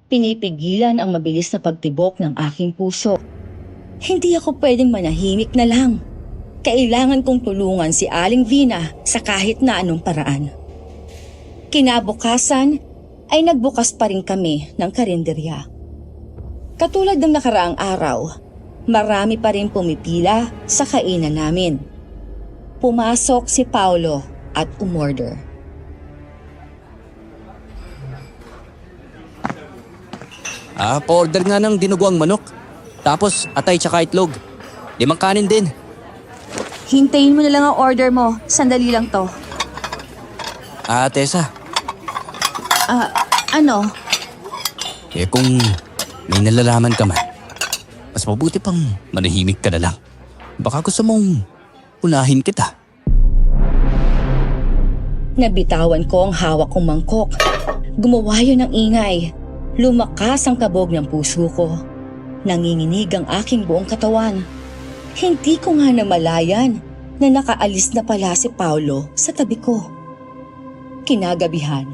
Pinipigilan ang mabilis na pagtibok ng aking puso. Hindi ako pwedeng manahimik na lang. Kailangan kong tulungan si Aling Vina sa kahit na anong paraan. Kinabukasan ay nagbukas pa rin kami ng karinderya. Katulad ng nakaraang araw, marami pa rin pumipila sa kainan namin. Pumasok si Paulo at umorder. Pa-order nga ng dinuguang manok. Tapos atay tsaka itlog. 5 kanin din. Hintayin mo na lang ang order mo. Sandali lang to. Tessa, Ano? kung may nalalaman ka man, mas mabuti pang manahimik ka na lang. Baka gusto mong unahin kita. Nabitawan ko ang hawak kong mangkok. Gumawa yun ng ingay. Lumakas ang kabog ng puso ko. Nanginginig ang aking buong katawan. Hindi ko nga namalayan na nakaalis na pala si Paulo sa tabi ko. Kinagabihan,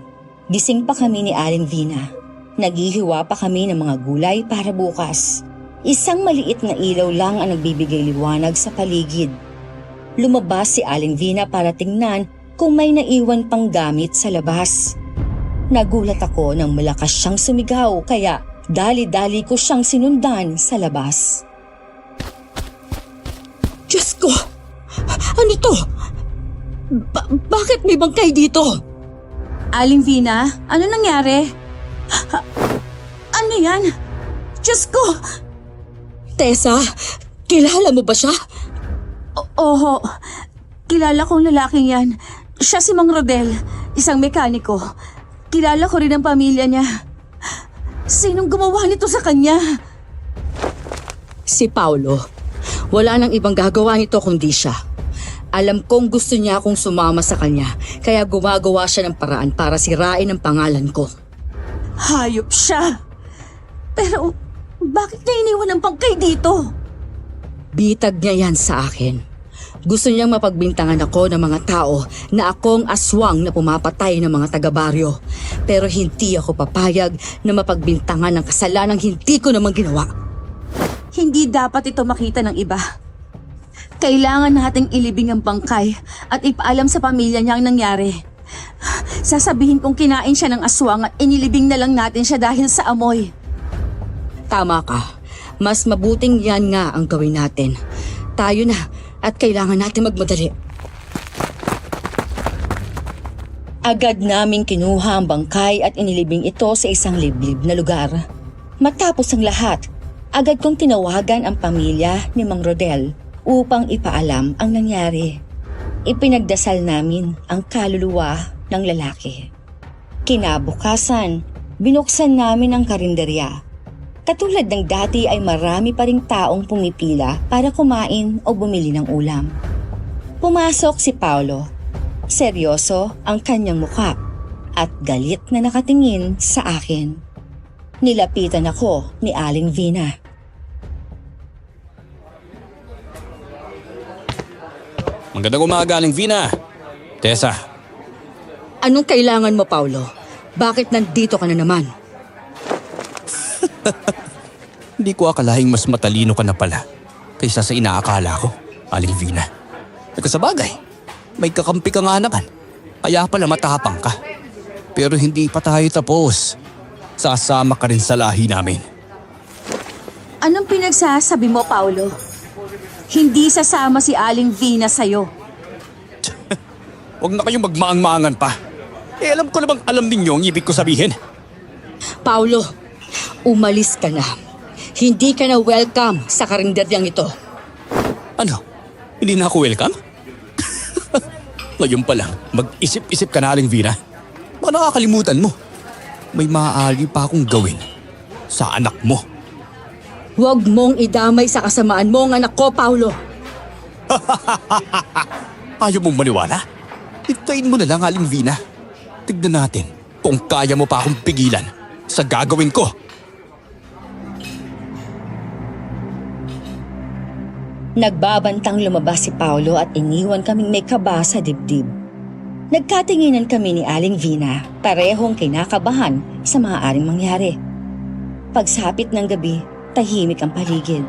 gising pa kami ni Aling Vina. Naghihiwa pa kami ng mga gulay para bukas. Isang maliit na ilaw lang ang nagbibigay liwanag sa paligid. Lumabas si Aling Vina para tingnan kung may naiwan pang gamit sa labas. Nagulat ako nang malakas siyang sumigaw kaya dali-dali ko siyang sinundan sa labas. Diyos ko! Ano to? Bakit may bangkay dito? Aling Vina, ano nangyari? Ano yan? Diyos ko! Tessa, kilala mo ba siya? Oho, kilala kong lalaking yan. Siya si Mang Rodel, isang mekaniko. Kilala ko rin ang pamilya niya. Sinong gumawa nito sa kanya? Si Paulo. Wala nang ibang gagawa nito kundi siya. Alam kong gusto niya akong sumama sa kanya, kaya gumagawa siya ng paraan para sirain ang pangalan ko. Hayop siya. Pero bakit niya iniwan ang bangkay dito? Bitag niya yan sa akin. Gusto niyang mapagbintangan ako ng mga tao na akong aswang na pumapatay ng mga taga-baryo. Pero hindi ako papayag na mapagbintangan ng kasalanang hindi ko naman ginawa. Hindi dapat ito makita ng iba. Kailangan nating ilibing ang bangkay at ipaalam sa pamilya niya ang nangyari. Sasabihin kong kinain siya ng aswang at inilibing na lang natin siya dahil sa amoy. Tama ka. Mas mabuting yan nga ang gawin natin. Tayo na at kailangan natin magmadali. Agad naming kinuha ang bangkay at inilibing ito sa isang liblib na lugar. Matapos ang lahat, agad kong tinawagan ang pamilya ni Mang Rodel upang ipaalam ang nangyari. Ipinagdasal namin ang kaluluwa ng lalaki. Kinabukasan, binuksan namin ang karinderya. Katulad ng dati ay marami pa ring taong pumipila para kumain o bumili ng ulam. Pumasok si Paulo. Seryoso ang kanyang mukha at galit na nakatingin sa akin. Nilapitan ako ni Aling Vina. Magandang umaga, Aling Vina. Tessa, Anong kailangan mo, Paulo? Bakit nandito ka na naman? hindi ko akalaing mas matalino ka na pala kaysa sa inaakala ko, Aling Vina. Nagkasabagay, may kakampi ka nga naman. Kaya pala matapang ka. Pero hindi pa tayo tapos. Sasama ka rin sa lahi namin. Anong pinagsasabi mo, Paulo? Hindi sasama si Aling Vina sa'yo. Huwag na kayong magmaang-maangan pa. Alam ko namang alam ninyo ang ibig ko sabihin. Paulo, umalis ka na. Hindi ka na welcome sa karinderyang ito. Ano? Hindi na ako welcome? Ngayon pa lang, mag-isip-isip ka na, Aling Vina. Baka nakakalimutan mo. May maaari pa akong gawin sa anak mo. Huwag mong idamay sa kasamaan mo ang anak ko, Paulo. Ayaw mong maniwala? Hintayin mo na lang, Aling Vina. Tignan natin kung kaya mo pa akong pigilan sa gagawin ko. Nagbabantang lumabas si Paulo at iniwan kaming may kaba sa dibdib. Nagkatinginan kami ni Aling Vina, parehong kinakabahan sa maaaring mangyari. Pagsapit ng gabi, tahimik ang paligid.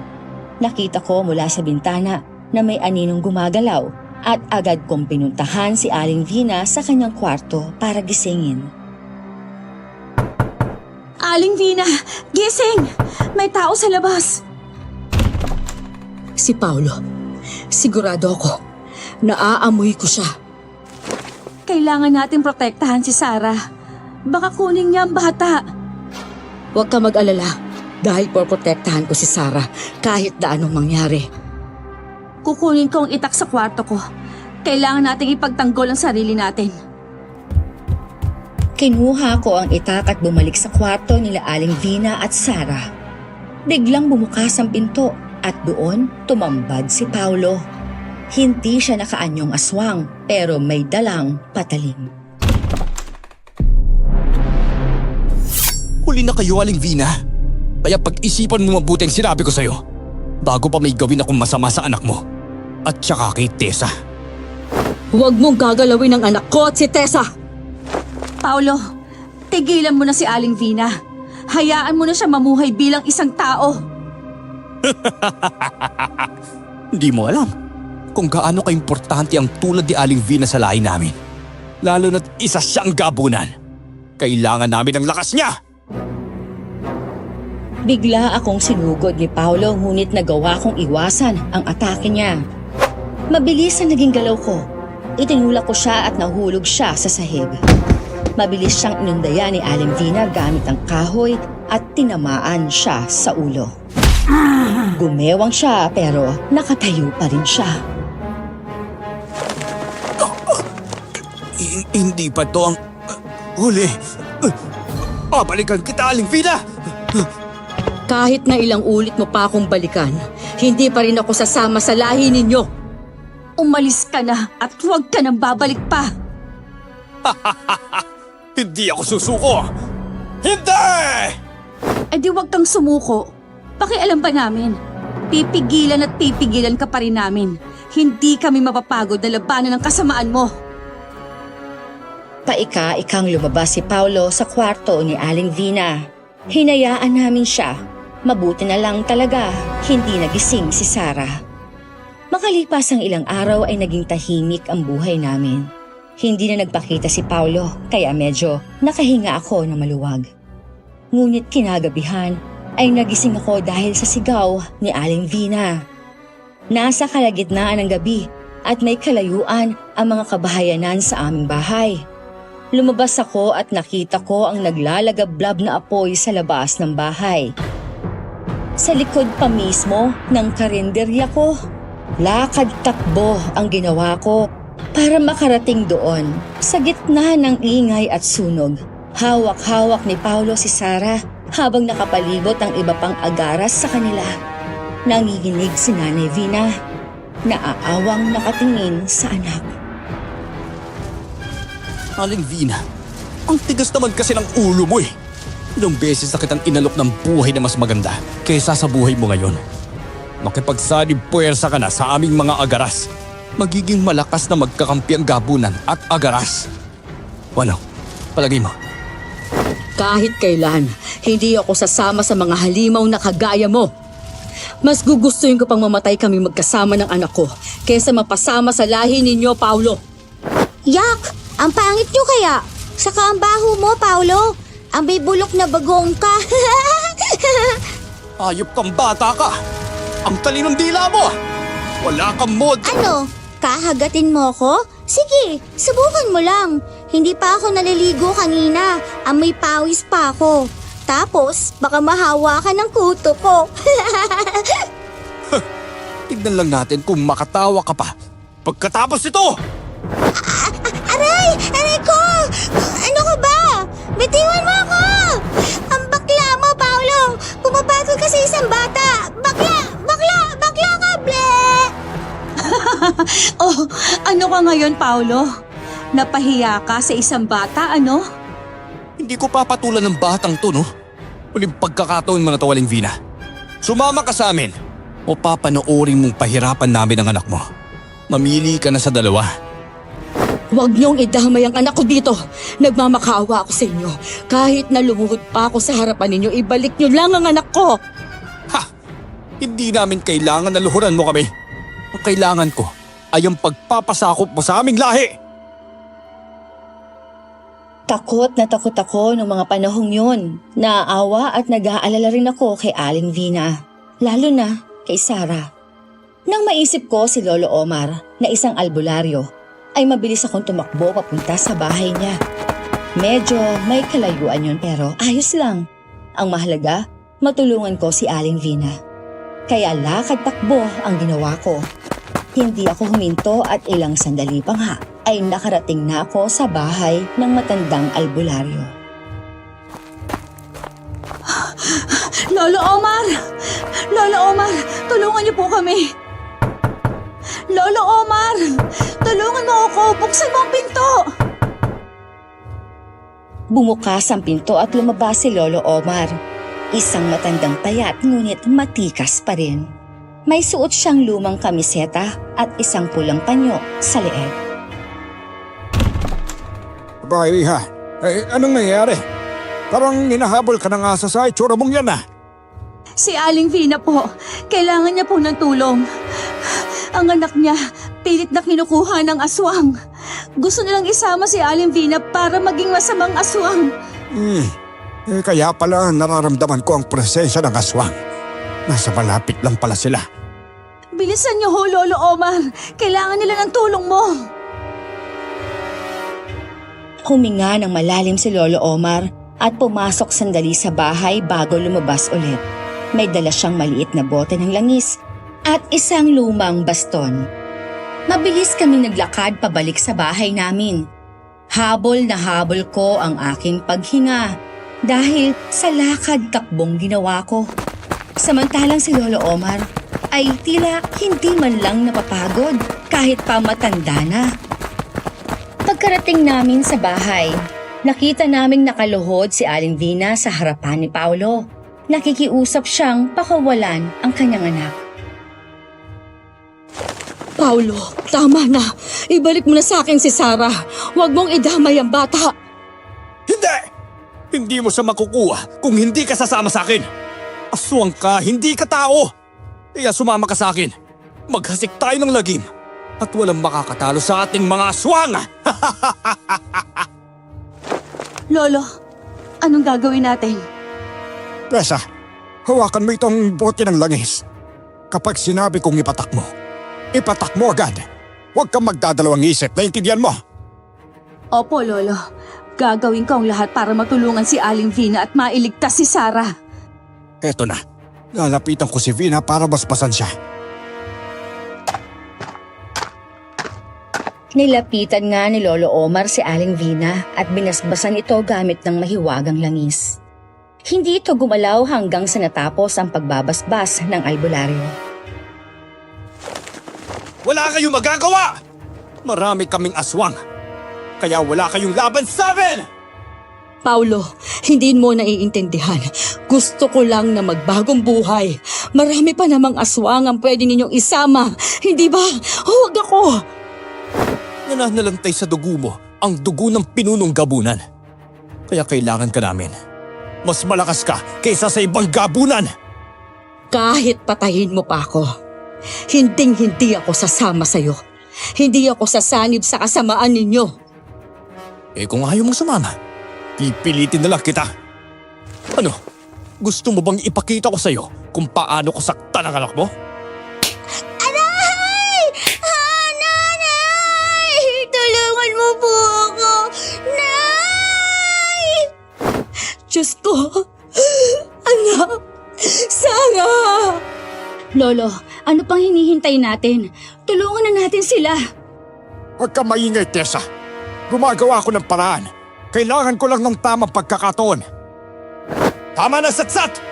Nakita ko mula sa bintana na may aninong gumagalaw at agad kong pinuntahan si Aling Vina sa kanyang kwarto para gisingin. Aling Vina, gising! May tao sa labas. Si Paulo, sigurado ako, naaamoy ko siya. Kailangan natin protektahan si Sarah. Baka kunin niya ang bata. Huwag ka mag-alala dahil poprotektahan ko si Sarah kahit na anong mangyari. Kukunin ko ang itak sa kwarto ko. Kailangan nating ipagtanggol ang sarili natin. Kinuha ko ang itak at bumalik sa kwarto nila Aling Vina at Sarah. Biglang bumukas ang pinto at doon tumambad si Paulo. Hindi siya nakaanyong aswang pero may dalang patalim. Huli na kayo, Aling Vina. Kaya pag-isipan mo mabuti ang sinabi ko sa'yo bago pa may gawin akong masama sa anak mo at saka kay Tessa. Huwag mong gagalawin ang anak ko at si Tessa! Paolo, tigilan mo na si Aling Vina. Hayaan mo na siya mamuhay bilang isang tao. Hindi mo alam kung gaano kaimportante ang tulad ni Aling Vina sa lahi namin. Lalo na't isa siyang gabunan. Kailangan namin ng lakas niya! Bigla akong sinugod ni Paolo ngunit nagawa kong iwasan ang atake niya. Mabilis ang naging galaw ko. Itinulak ko siya at nahulog siya sa sahig. Mabilis siyang inundaya ni Aling Vina gamit ang kahoy at tinamaan siya sa ulo. Gumewang siya pero nakatayo pa rin siya. Hindi pa to ang huli. Babalikan kita, Aling Vina! Kahit na ilang ulit mo pa akong balikan, hindi pa rin ako sasama sa lahi ninyo. Umalis ka na at huwag ka nang babalik pa. Hindi ako susuko! Hindi! Eh di huwag kang sumuko. Pakialam ba namin? Pipigilan at pipigilan ka pa rin namin. Hindi kami mapapagod na labanan ng kasamaan mo. Paika-ikang lumabas si Paolo sa kwarto ni Aling Vina. Hinayaan namin siya. Mabuti na lang talaga, hindi nagising si Sarah. Makalipas ang ilang araw ay naging tahimik ang buhay namin. Hindi na nagpakita si Paolo kaya medyo nakahinga ako ng maluwag. Ngunit kinagabihan ay nagising ako dahil sa sigaw ni Aling Vina. Nasa kalagitnaan ng gabi at may kalayuan ang mga kabahayanan sa aming bahay. Lumabas ako at nakita ko ang naglalagablab na apoy sa labas ng bahay. Sa likod pa mismo ng karinderya ko, lakad-takbo ang ginawa ko para makarating doon. Sa gitna ng ingay at sunog, hawak-hawak ni Paolo si Sarah habang nakapalibot ang iba pang agaras sa kanila. Nanginginig si Nanay Vina, naaawang nakatingin sa anak. Aling Vina, ang tigas naman kasi ng ulo mo eh. Ilang beses na kitang inalok ng buhay na mas maganda kaysa sa buhay mo ngayon. Makipagsanib puwersa ka na sa aming mga agaras. Magiging malakas na magkakampi ang gabunan at agaras. Ano? Palagay mo? Kahit kailan, hindi ako sasama sa mga halimaw na kagaya mo. Mas gugustuhin ko pang mamatay kami magkasama ng anak ko kaysa mapasama sa lahi ninyo, Paolo. Yak! Ang pangit nyo kaya. Saka ang baho mo, Paolo. Ang may bulok na bagong ka. Ayop kang bata ka! Ang talinong dila mo! Wala kang mod! Ano? Kahagatin mo ko? Sige, subukan mo lang. Hindi pa ako naliligo kanina. Amoy pawis pa ako. Tapos, baka mahawa ka ng kuto ko. Tignan lang natin kung makatawa ka pa. Pagkatapos ito! Aray! Aray ko! Ano ka ba? Bitiwan mo ako! Ang bakla mo, Paolo! Pumapagod ka sa isang bata! Bakla! Bakla! Bakla ka, ble! Oh, ano ka ngayon, Paolo? Napahiya ka sa isang bata, ano? Hindi ko papatulan ng batang to, no? Uling pagkakataon mo na to, Aling Vina. Sumama ka sa amin o papanoorin mong pahirapan namin ang anak mo. Mamili ka na sa dalawa. Huwag niyong idamay ang anak ko dito. Nagmamakaawa ako sa inyo. Kahit na lumuhod pa ako sa harapan ninyo, ibalik niyo lang ang anak ko. Ha! Hindi namin kailangan na luhuran mo kami. Ang kailangan ko ay ang pagpapasakop mo sa aming lahi. Takot na takot ako noong mga panahong yun. Naaawa at nag-aalala rin ako kay Aling Vina. Lalo na kay Sarah. Nang maisip ko si Lolo Omar na isang albularyo, ay mabilis akong tumakbo papunta sa bahay niya. Medyo may kalayuan yun pero ayos lang. Ang mahalaga, matulungan ko si Aling Vina. Kaya lakad-takbo ang ginawa ko. Hindi ako huminto at ilang sandali pa nga ay nakarating na ako sa bahay ng matandang albularyo. Lolo Omar! Lolo Omar, tulungan niyo po kami! Lolo Omar! Tulungan mo ako! Buksan mo ang pinto! Bumukas ang pinto at lumabas si Lolo Omar. Isang matandang payat ngunit matikas pa rin. May suot siyang lumang kamiseta at isang pulang panyo sa leeg. Bahay, ha? Anong nangyayari? Parang hinahabol ka ng asa sa itsura mong yan, ah. Si Aling Vina po, kailangan niya po ng tulong. Ang anak niya, pilit na kinukuha ng aswang. Gusto nilang isama si Aling Vina para maging masamang aswang. Kaya pala nararamdaman ko ang presensya ng aswang. Nasa malapit lang pala sila. Bilisan niyo ho, Lolo Omar. Kailangan nila ng tulong mo. Huminga ng malalim si Lolo Omar at pumasok sandali sa bahay bago lumabas ulit. May dala siyang maliit na bote ng langis at isang lumang baston. Mabilis kaming naglakad pabalik sa bahay namin. Habol na habol ko ang aking paghinga dahil sa lakad-takbong ginawa ko. Samantalang si Lolo Omar ay tila hindi man lang napapagod kahit pa matanda na. Pagkarating namin sa bahay, nakita naming nakaluhod si Aling Vina sa harapan ni Paulo. Nakikiusap siyang pakawalan ang kanyang anak. Paulo, tama na. Ibalik mo na sa akin si Sarah. Huwag mong idamay ang bata. Hindi! Hindi mo siya makukuha kung hindi ka sasama sa akin. Aswang ka, hindi ka tao. Kaya sumama ka sa akin. Maghasik tayo ng lagim at walang makakatalo sa ating mga aswang. Lolo, anong gagawin natin? Tessa, hawakan mo itong bote ng langis. Kapag sinabi kong ipatak mo agad. Huwag kang magdadalawang isip, naintindihan mo? Opo, Lolo. Gagawin ko ang lahat para matulungan si Aling Vina at mailigtas si Sarah. Eto na, lalapitan ko si Vina para basbasan siya. Nilapitan nga ni Lolo Omar si Aling Vina at binasbasan ito gamit ng mahiwagang langis. Hindi ito gumalaw hanggang sa natapos ang pagbabasbas ng albularyo. Wala kayong magagawa! Marami kaming aswang. Kaya wala kayong laban sa amin! Paulo, hindi mo naiintindihan. Gusto ko lang na magbagong buhay. Marami pa namang aswang ang pwede ninyong isama. Hindi ba? Huwag ako! Nananalantay sa dugo mo ang dugo ng pinunong gabunan. Kaya kailangan ka namin. Mas malakas ka kaysa sa ibang gabunan. Kahit patayin mo pa ako, hindi ako sasama sa'yo. Hindi ako sasanib sa kasamaan ninyo. Eh kung ayaw mong sumama, pipilitin na lang kita. Ano? Gusto mo bang ipakita ko sa'yo kung paano ko saktan ang anak mo? Aray! Nanay! Tulungan mo po ako! Nay! Diyos ko! Anak! Sarah! Lolo, ano pang hinihintay natin? Tulungan na natin sila. Huwag ka maingay, Tessa. Gumagawa ako ng paraan. Kailangan ko lang ng tamang pagkakataon. Tama na, Satsat!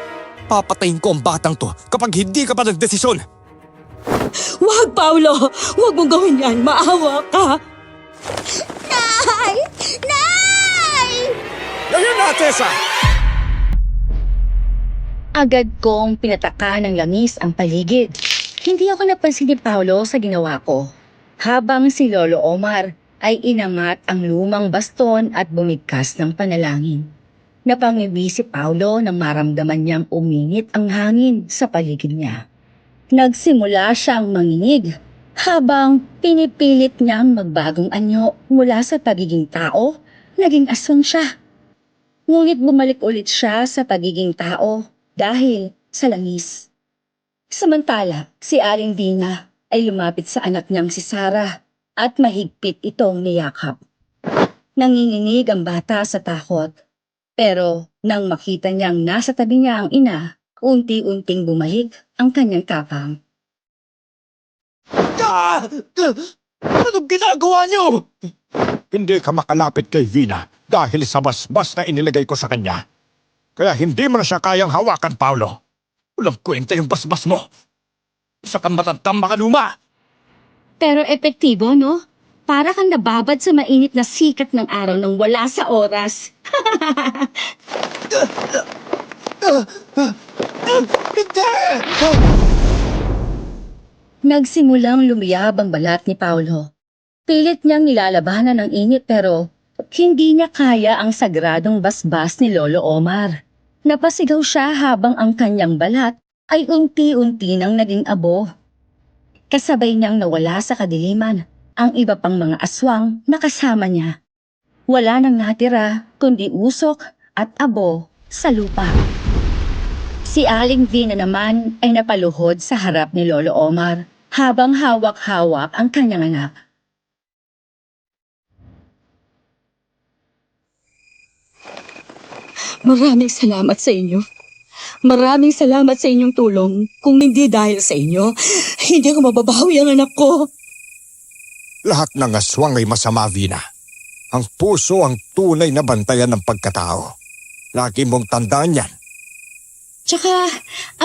Papatayin ko ang batang to kapag hindi ka pa nagdesisyon. Wag, Paulo! Huwag mong gawin yan! Maawa ka! Nay! Nay! Ngayon na, Tessa! Agad kong pinataka ng langis ang paligid. Hindi ako napansin ni Paulo sa ginawa ko. Habang si Lolo Omar ay inangat ang lumang baston at bumigkas ng panalangin. Napangiwi si Paulo nang maramdaman niyang uminit ang hangin sa paligid niya. Nagsimula siyang manginig habang pinipilit niyang magbagong anyo mula sa pagiging tao, naging aswang siya. Ngunit bumalik ulit siya sa pagiging tao dahil sa langis. Samantala, si Aling Vina ay lumapit sa anak niyang si Sarah at mahigpit itong niyakap. Nanginginig ang bata sa takot. Pero nang makita niyang nasa tabi niya ang ina, unti-unting bumalik ang kanyang tapang. Anong ginagawa niyo? Hindi ka makalapit kay Vina dahil sa basbas na inilagay ko sa kanya. Kaya hindi mo na siya kayang hawakan, Paulo. Walang kwenta yung basbas mo. Isa kang matandang makaluma. Pero epektibo, no? Para kang nababad sa mainit na sikat ng araw nang wala sa oras. Nagsimulang lumiyab ang balat ni Paulo. Pilit niyang nilalabanan ang init pero hindi niya kaya ang sagradong basbas ni Lolo Omar. Napasigaw siya habang ang kanyang balat ay unti-unti nang naging abo. Kasabay niyang nawala sa kadiliman ang iba pang mga aswang na kasama niya. Wala nang natira kundi usok at abo sa lupa. Si Aling Vina naman ay napaluhod sa harap ni Lolo Omar habang hawak-hawak ang kanyang anak. Maraming salamat sa inyo. Maraming salamat sa inyong tulong. Kung hindi dahil sa inyo, hindi ko mababawi ang anak ko. Lahat ng aswang ay masama, Vina. Ang puso ang tunay na bantayan ng pagkatao. Lagi mong tandaan yan. Tsaka,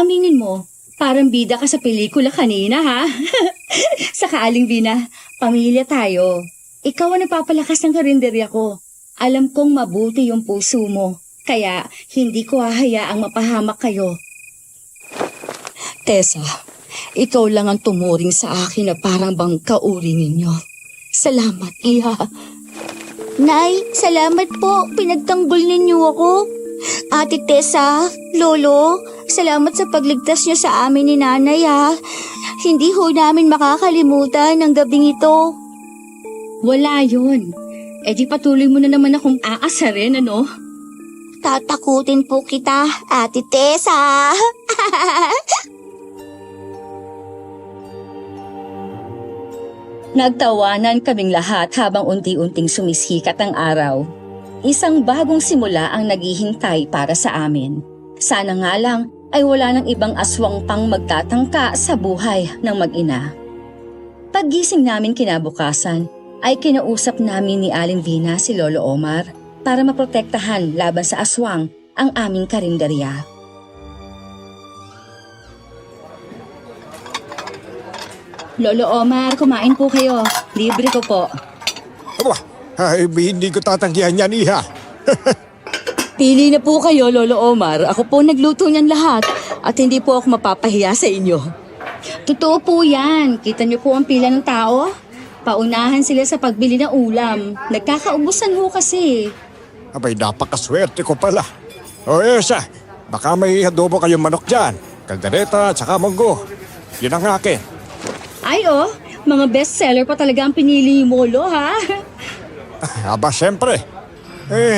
aminin mo, parang bida ka sa pelikula kanina, ha? Saka Aling Vina, pamilya tayo. Ikaw ang nagpapalakas ng karinderya ko. Alam kong mabuti yung puso mo. Kaya hindi ko hahayaang mapahamak kayo. Tessa, ikaw lang ang tumuring sa akin na parang bang kauri ninyo. Salamat, Iha. Nay, salamat po. Pinagtanggol ninyo ako. Ate Tessa, Lolo, salamat sa pagligtas niyo sa amin ni Nanay ha. Hindi ho namin makakalimutan ang gabing ito. Wala yun. E di patuloy mo na naman akong aasarin, ano? Tatakutin po kita, Ate Tessa. Nagtawanan kaming lahat habang unti-unting sumisikat ang araw. Isang bagong simula ang naghihintay para sa amin. Sana nga lang ay wala ng ibang aswang pang magtatangka sa buhay ng mag-ina. Paggising namin kinabukasan, ay kinausap namin ni Aling Vina si Lolo Omar para maprotektahan laban sa aswang ang aming karinderya. Lolo Omar, kumain po kayo. Libre ko po. Aba, ay, hindi ko tatanggihan yan, Iha. Pili na po kayo, Lolo Omar. Ako po nagluto niyan lahat at hindi po ako mapapahiya sa inyo. Totoo po yan. Kita niyo po ang pila ng tao? Paunahan sila sa pagbili ng ulam. Nagkakaubusan ho kasi. Abay, napakaswerte ko pala. O Esa, baka may adobo kayong manok dyan. Kaldereta at saka munggo. Yun ang akin. Ay mga bestseller pa talaga ang pinili mo, Lo, ha? Aba, siyempre.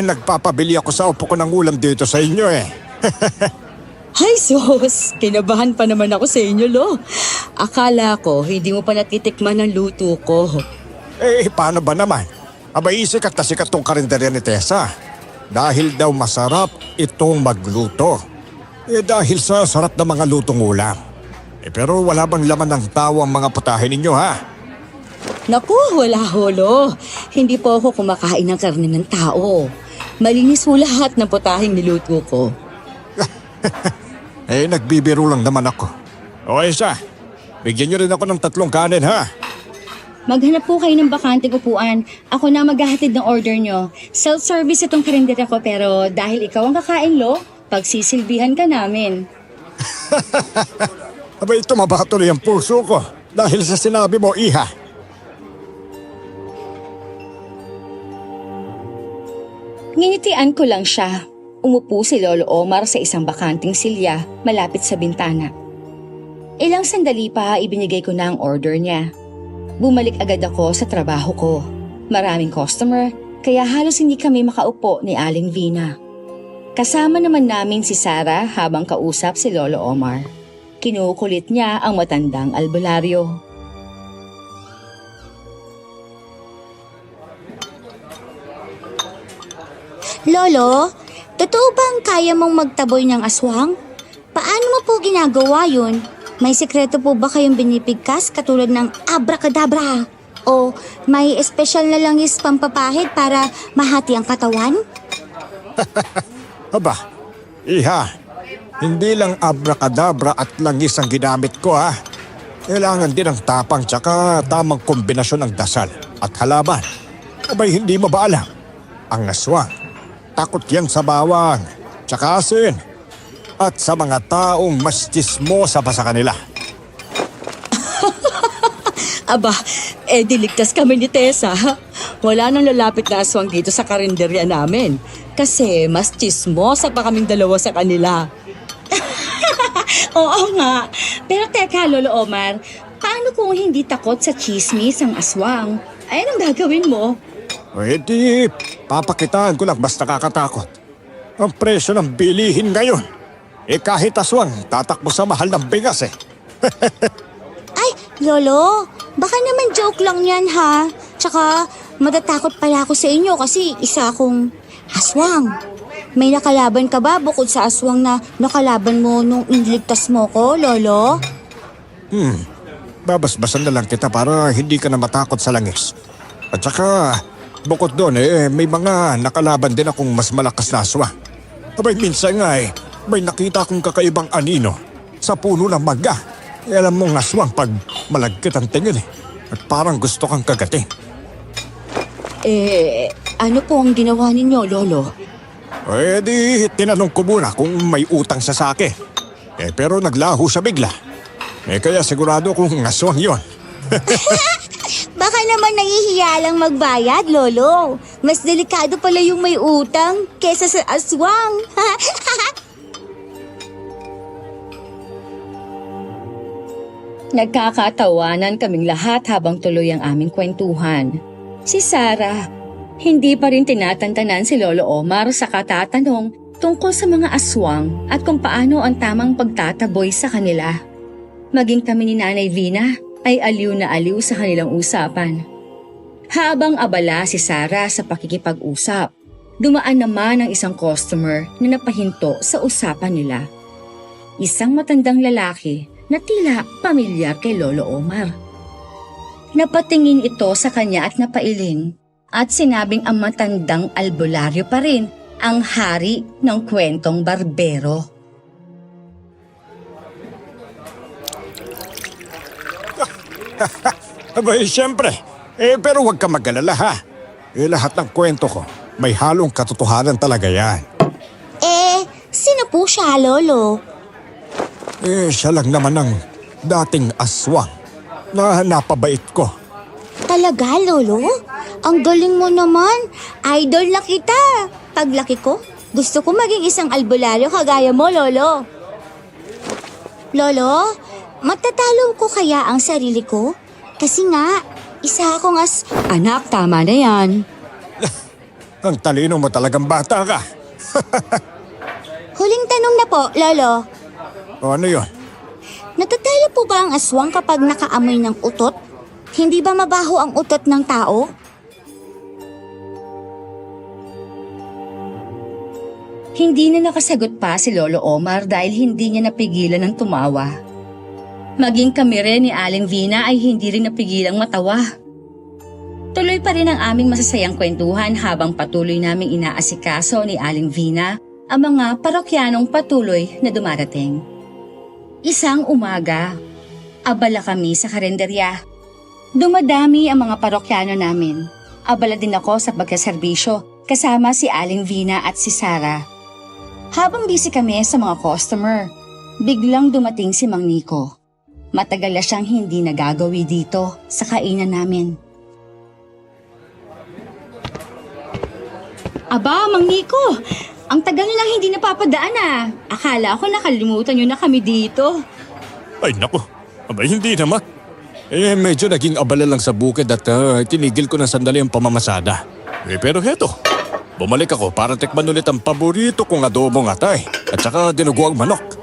Nagpapabili ako sa upo ko ng ulam dito sa inyo eh. Ay sus, kinabahan pa naman ako sa inyo, Lo. Akala ko hindi mo pa natitikman ang luto ko. Paano ba naman? Aba, sikat na sikat tong karinderya ni Tessa. Dahil daw masarap itong magluto. Dahil sa sarap ng mga lutong ulam. Pero wala bang laman ng tao ang mga putahe ninyo, ha? Naku, wala holo. Hindi po ako kumakain ng karne ng tao. Malinis po lahat ng putaheng niluto ko. Nagbibiro lang naman ako. O Esa, bigyan niyo rin ako ng 3 kanin, ha? Maghanap po kayo ng bakante upuan. Ako na maghahatid ng order nyo. Self-service itong karinderya ko pero dahil ikaw ang kakain, Lo, pagsisilbihan ka namin. Abay, tumaba tuloy ang puso ko dahil sa sinabi mo, Iha. Nginitian ko lang siya. Umupo si Lolo Omar sa isang bakanting silya malapit sa bintana. Ilang sandali pa ibinigay ko na ang order niya. Bumalik agad ako sa trabaho ko. Maraming customer, kaya halos hindi kami makaupo ni Aling Vina. Kasama naman namin si Sarah habang kausap si Lolo Omar. Kinukulit niya ang matandang albularyo. Lolo, totoo bang kaya mong magtaboy ng aswang? Paano mo po ginagawa yun? May sekreto po ba kayong binipigkas katulad ng abracadabra? O may espesyal na langis pampapahid para mahati ang katawan? Aba, Iha, hindi lang abracadabra at langis ang ginamit ko, ha? Kailangan din ng tapang tsaka tamang kombinasyon ng dasal at halaman. Abay, hindi mo ba alam? Ang aswang, takot yan sa bawang, tsaka asin. at sa mga taong mas tsismosa pa sa kanila. Aba, diligtas kami ni Tessa. Wala nang lalapit na aswang dito sa karinderya namin. Kasi mas chismosa pa kaming dalawa sa kanila. Oo nga. Pero teka, Lolo Omar, paano kung hindi takot sa chismis ang aswang? Ay, anong gagawin mo? Pwede, papakitaan ko lang basta nakakatakot. Ang presyo ng bilihin ngayon. Kahit aswang, tatakbo sa mahal ng bigas eh. Ay, Lolo, baka naman joke lang yan ha. Tsaka, matatakot pala ako sa inyo kasi isa akong aswang. May nakalaban ka ba bukod sa aswang na nakalaban mo nung iniligtas mo ko, Lolo? Babasbasan na lang kita para hindi ka na matakot sa langis. At saka, bukod doon may mga nakalaban din akong mas malakas na aswang. Abay minsan nga may nakita akong kakaibang anino sa puno ng mangga. Alam mong aswang pag malagkit ang tingin at parang gusto kang kagatin. Ano po ang ginawa ninyo, Lolo? Di tinanong ko muna kung may utang siya sa akin. Pero naglaho siya bigla. Kaya sigurado kung aswang yon. Baka naman nahihiya lang magbayad, Lolo. Mas delikado pala yung may utang kesa sa aswang. Nagkakatawanan kaming lahat habang tuloy ang aming kwentuhan. Si Sarah, hindi pa rin tinatantanan si Lolo Omar sa katatanong tungkol sa mga aswang at kung paano ang tamang pagtataboy sa kanila. Maging kami ni Nanay Vina ay aliw na aliw sa kanilang usapan. Habang abala si Sarah sa pakikipag-usap, dumaan naman ang isang customer na napahinto sa usapan nila. Isang matandang lalaki na tila pamilyar kay Lolo Omar. Napatingin ito sa kanya at napailing at sinabing ang matandang albularyo pa rin ang hari ng kwentong barbero. Abay, siyempre. Pero huwag ka mag-alala ha. Lahat ng kwento ko, may halong katotohanan talaga yan. Sino po siya, Lolo? Siya lang naman ang dating aswang na napabait ko. Talaga, Lolo? Ang galing mo naman. Idol na kita. Paglaki ko, gusto ko maging isang albularyo kagaya mo, Lolo. Lolo, matatalo ko kaya ang sarili ko? Kasi nga, isa akong Anak, tama na yan. Ang talino mo talagang bata ka. Huling tanong na po, Lolo. O ano yun? Natatalo po ba ang aswang kapag nakaamoy ng utot? Hindi ba mabaho ang utot ng tao? Hindi na nakasagot pa si Lolo Omar dahil hindi niya napigilan ng tumawa. Maging kami rin ni Aling Vina ay hindi rin napigilang matawa. Tuloy pa rin ang aming masasayang kwentuhan habang patuloy naming inaasikaso ni Aling Vina ang mga parokyanong patuloy na dumarating. Isang umaga, abala kami sa karenderya. Dumadami ang mga parokyano namin. Abala din ako sa pagkaserbisyo kasama si Aling Vina at si Sarah. Habang busy kami sa mga customer, biglang dumating si Mang Nico. Matagal na siyang hindi nagagawi dito sa kainan namin. Aba, Mang Nico! Ang tagal niyo lang hindi napapadaan ah. Akala ko nakalimutan niyo na kami dito. Ay naku, abay hindi naman. Medyo naging abala lang sa bukid at tinigil ko na sandali ang pamamasada. Pero heto, bumalik ako para tikman ulit ang paborito kong adobong atay at saka dinuguang manok.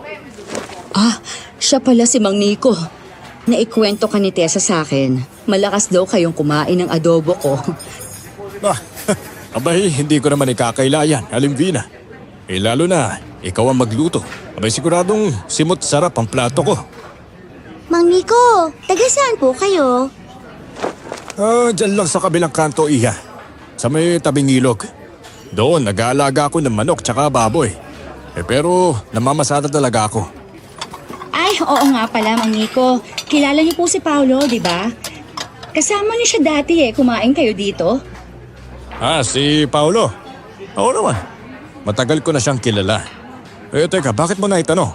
Siya pala si Mang Nico. Naikwento ka ni Tessa sa akin. Malakas daw kayong kumain ng adobo ko. Abay, hindi ko naman ikakailayan, Aling Vina. Lalo na, ikaw ang magluto. Abay, siguradong simot sarap ang plato ko. Mang Nico, taga saan po kayo? Dyan lang sa kabilang kanto, Iha. Sa may tabing ilog. Doon, nag-aalaga ako ng manok tsaka baboy. Pero namamasada talaga ako. Ay, oo nga pala, Mang Nico. Kilala niyo po si Paolo, di ba? Kasama niyo siya dati kumain kayo dito. Si Paolo. Oo naman. Matagal ko na siyang kilala. Teka, bakit mo na itanong?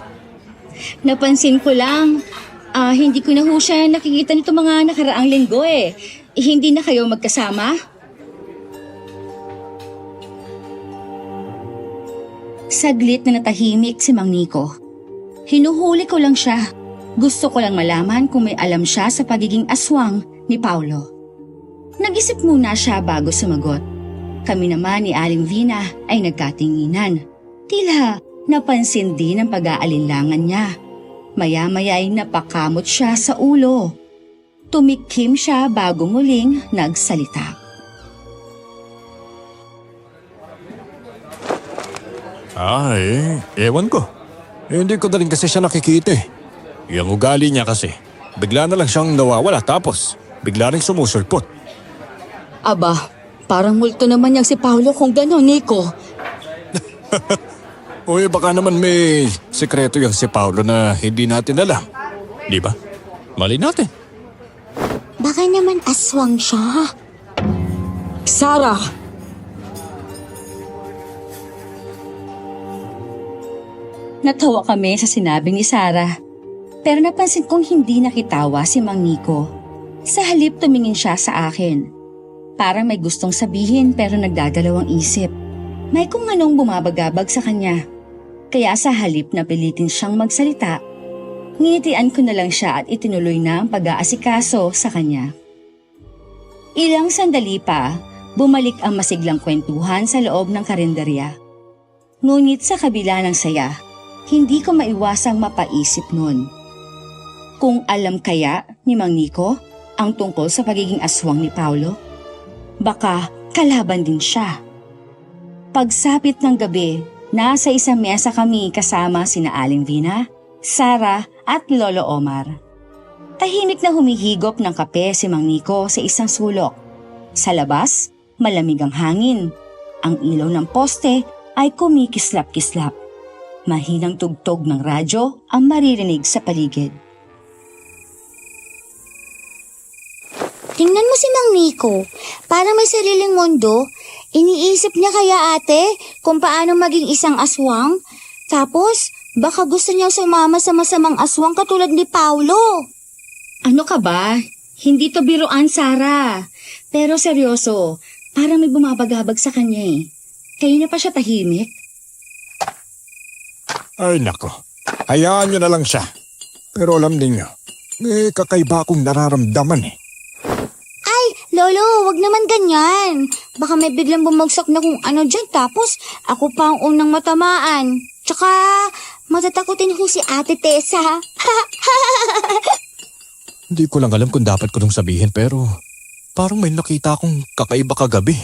Napansin ko lang, hindi ko na ho siya nakikita nito mga nakaraang linggo eh. Hindi na kayo magkasama? Saglit na natahimik si Mang Nico. Hinuhuli ko lang siya. Gusto ko lang malaman kung may alam siya sa pagiging aswang ni Paulo. Nag-isip muna siya bago sumagot. Kami naman ni Aling Vina ay nagkatinginan. Tila napansin din ang pag-aalinlangan niya. Maya-maya ay napakamot siya sa ulo. Tumikim siya bago muling nagsalita. Ewan ko. Hindi ko na rin kasi siya nakikita eh. Yung ugali niya kasi, bigla na lang siyang nawawala tapos bigla rin sumusulpot. Aba, parang multo naman yang si Paulo kung gano'n, Nico. Uy, baka naman may sekreto yung si Paulo na hindi natin alam. Di ba? Mali natin. Baka naman aswang siya. Sarah! Natawa kami sa sinabi ni Sarah. Pero napansin kong hindi nakitawa si Mang Nico. Sa halip tumingin siya sa akin. Parang may gustong sabihin pero nagdadalawang isip. May kung anong bumabagabag sa kanya. Kaya sa halip na pilitin siyang magsalita, nginitian ko na lang siya at itinuloy na ang pag-aasikaso sa kanya. Ilang sandali pa, bumalik ang masiglang kwentuhan sa loob ng karinderya. Ngunit sa kabila ng saya, hindi ko maiwasang mapaisip nun. Kung alam kaya ni Mang Nico ang tungkol sa pagiging aswang ni Paulo, baka kalaban din siya. Pagsapit ng gabi, nasa isang mesa kami kasama sina Aling Vina, Sarah at Lolo Omar. Tahimik na humihigop ng kape si Mang Nico sa isang sulok. Sa labas, malamig ang hangin. Ang ilaw ng poste ay kumikislap-kislap. Mahinang tugtog ng radyo ang maririnig sa paligid. Tingnan mo si Mang Nico. Parang may sariling mundo. Iniisip niya kaya ate kung paano maging isang aswang? Tapos, baka gusto niyang sumama sa masamang aswang katulad ni Paulo. Ano ka ba? Hindi to biruan, Sarah. Pero seryoso, parang may bumabagabag sa kanya eh. Kayo na pa siya tahimik? Ay nako, hayaan nyo na lang siya. Pero alam ninyo, may kakaiba akong nararamdaman eh. Ay, Lolo, wag naman ganyan. Baka may biglang bumagsak na kung ano dyan tapos ako pa ang unang matamaan. Tsaka, matatakutin ho si Ate Tessa. Hindi ko lang alam kung dapat ko nung sabihin pero parang may nakita akong kakaiba kagabi.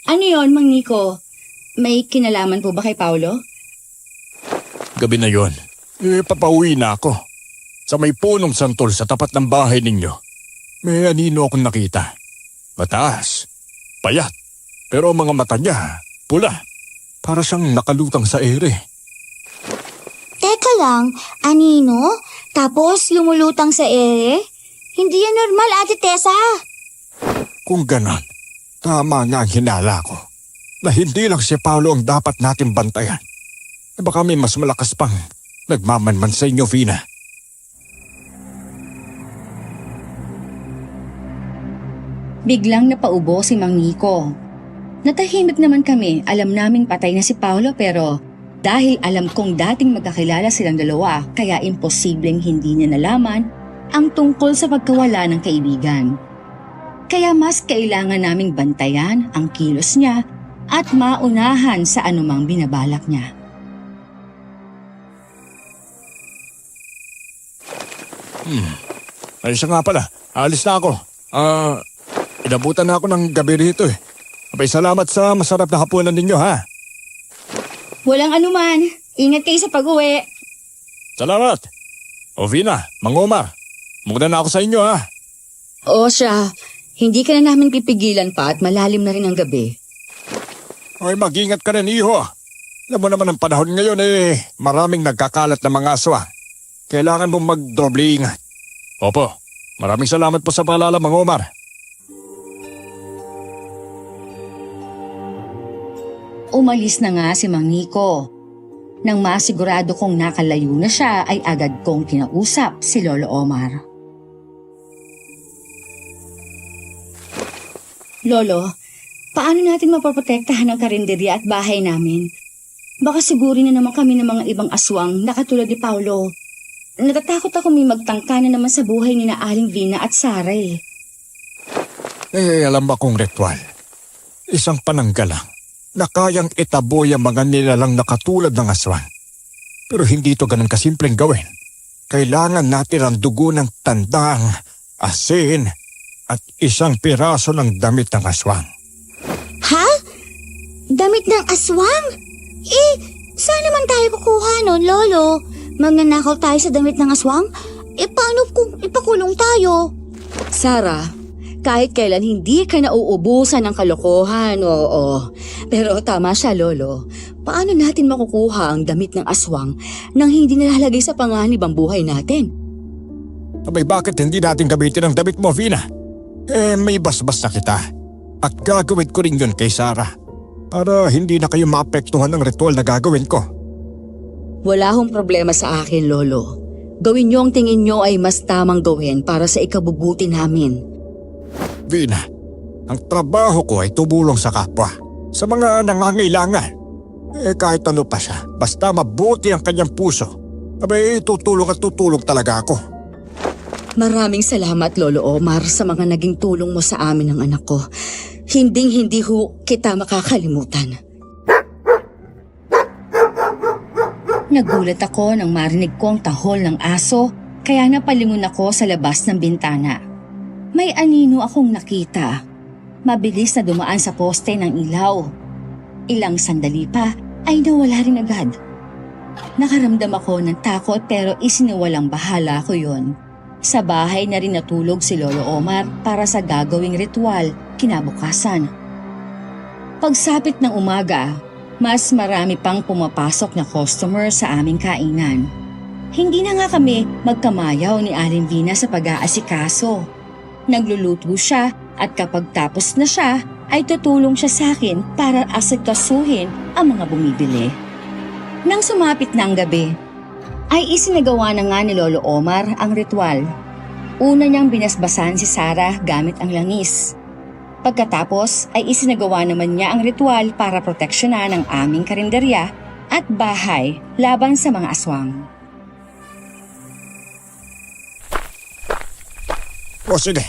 Ano yon, Mang Nico? May kinalaman po ba kay Paulo? Gabi na yon, papauwi na ako. Sa may punong santol sa tapat ng bahay ninyo, may anino akong nakita. Mataas, payat, pero ang mga mata niya, pula. Para siyang nakalutang sa ere. Teka lang, anino? Tapos lumulutang sa ere? Hindi yan normal, Ate Tessa. Kung ganon, tama nga ang hinala ko. Na hindi lang si Paulo ang dapat natin bantayan. Baka may mas malakas pang nagmamanman sa inyo, Vina. Biglang napaubo si Mang Nico. Natahimik naman kami, alam naming patay na si Paulo pero dahil alam kong dating magkakilala silang dalawa kaya imposibleng hindi niya nalaman ang tungkol sa pagkawala ng kaibigan. Kaya mas kailangan naming bantayan ang kilos niya at maunahan sa anumang binabalak niya. Ay siya nga pala, alis na ako. Inabutan na ako ng gabi rito eh. Abay, salamat sa masarap na hapunan ninyo ha. Walang anuman, ingat kayo sa pag-uwi. Salamat. O Vina, Mang Omar, muna na ako sa inyo ha. O siya, hindi ka na namin pipigilan pa at malalim na rin ang gabi. Ay, mag-ingat ka rin, iho. Alam mo naman ang panahon ngayon eh, maraming nagkakalat na mga aswa. Kailangan mong magdoble ingat. Opo, maraming salamat po sa paalala, Mang Omar. Umalis na nga si Mang Nico. Nang masigurado kong nakalayo na siya ay agad kong kinausap si Lolo Omar. Lolo, paano natin mapoprotektahan ang karinderya at bahay namin? Baka sigurin na naman kami ng mga ibang aswang na katulad ni Paulo. Natatakot ako may magtangka na naman sa buhay ni na Aling Vina at Sara eh. Alam ba kong ritual? Isang pananggalang na kayang itaboy ang mga nilalang na katulad ng aswang. Pero hindi ito ganun kasimpleng gawin. Kailangan natin ang dugo ng tandang, asin, at isang piraso ng damit ng aswang. Ha? Damit ng aswang? Saan naman tayo kukuha nun, Lolo? Magnanakaw tayo sa damit ng aswang? Paano kung ipakulong tayo? Sara, kahit kailan hindi ka nauubusan ng kalokohan, oo. Pero tama siya, Lolo. Paano natin makukuha ang damit ng aswang nang hindi nalalagay sa panganib ang buhay natin? Abay, bakit hindi natin gamitin ang damit mo, Vina? May basbas na kita. At gagawin ko rin yun kay Sara. Para hindi na kayo maapektuhan ng ritual na gagawin ko. Wala hong problema sa akin, Lolo. Gawin niyo ang tingin niyo ay mas tamang gawin para sa ikabubuti namin. Vina, ang trabaho ko ay tumulong sa kapwa, sa mga nangangailangan. Kahit ano pa siya, basta mabuti ang kanyang puso, abay tutulong at tutulong talaga ako. Maraming salamat, Lolo Omar, sa mga naging tulong mo sa amin ng anak ko. Hinding-hindi ho kita makakalimutan. Nagulat ako nang marinig ko ang tahol ng aso, kaya napalingon ako sa labas ng bintana. May anino akong nakita. Mabilis na dumaan sa poste ng ilaw. Ilang sandali pa ay nawala rin agad. Nakaramdam ako ng takot pero isiniwalang bahala ko yon. Sa bahay na rin natulog si Lolo Omar para sa gagawing ritual kinabukasan. Pagsapit ng umaga, mas marami pang pumapasok na customer sa aming kainan. Hindi na nga kami magkamayaw ni Aling Vina sa pag-aasikaso. Nagluluto siya at kapag tapos na siya, ay tutulong siya sa akin para asikasuhin ang mga bumibili. Nang sumapit na ang gabi, ay isinagawa na nga ni Lolo Omar ang ritual. Una niyang binasbasan si Sara gamit ang langis. Pagkatapos ay isinagawa naman niya ang ritual para proteksyonan ang aming karinderya at bahay laban sa mga aswang. O sige,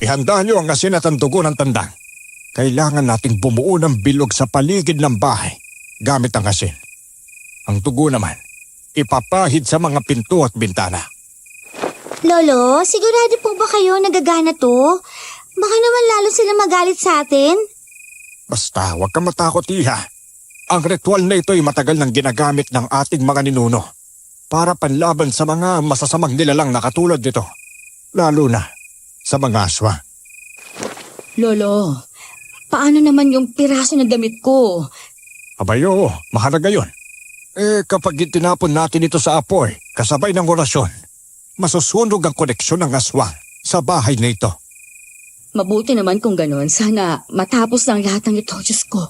ihanda niyo ang asin at ang dugo ng tandang. Kailangan nating bumuo ng bilog sa paligid ng bahay gamit ang asin. Ang dugo naman, ipapahid sa mga pinto at bintana. Lolo, sigurado po ba kayo nagagana to? Baka naman lalo sila magalit sa atin. Basta huwag kang matakot, Iha. Ang ritual na ito ay matagal nang ginagamit ng ating mga ninuno para panlaban sa mga masasamang nilalang na katulad nito. Lalo na sa mga aswa. Lolo, paano naman yung piraso ng damit ko? Abayo, mahalaga yun. Kapag itinapon natin ito sa apoy, kasabay ng orasyon, masusunog ang koneksyon ng aswang sa bahay na ito. Mabuti naman kung gano'n. Sana matapos ng lahat ng ito, Diyos ko.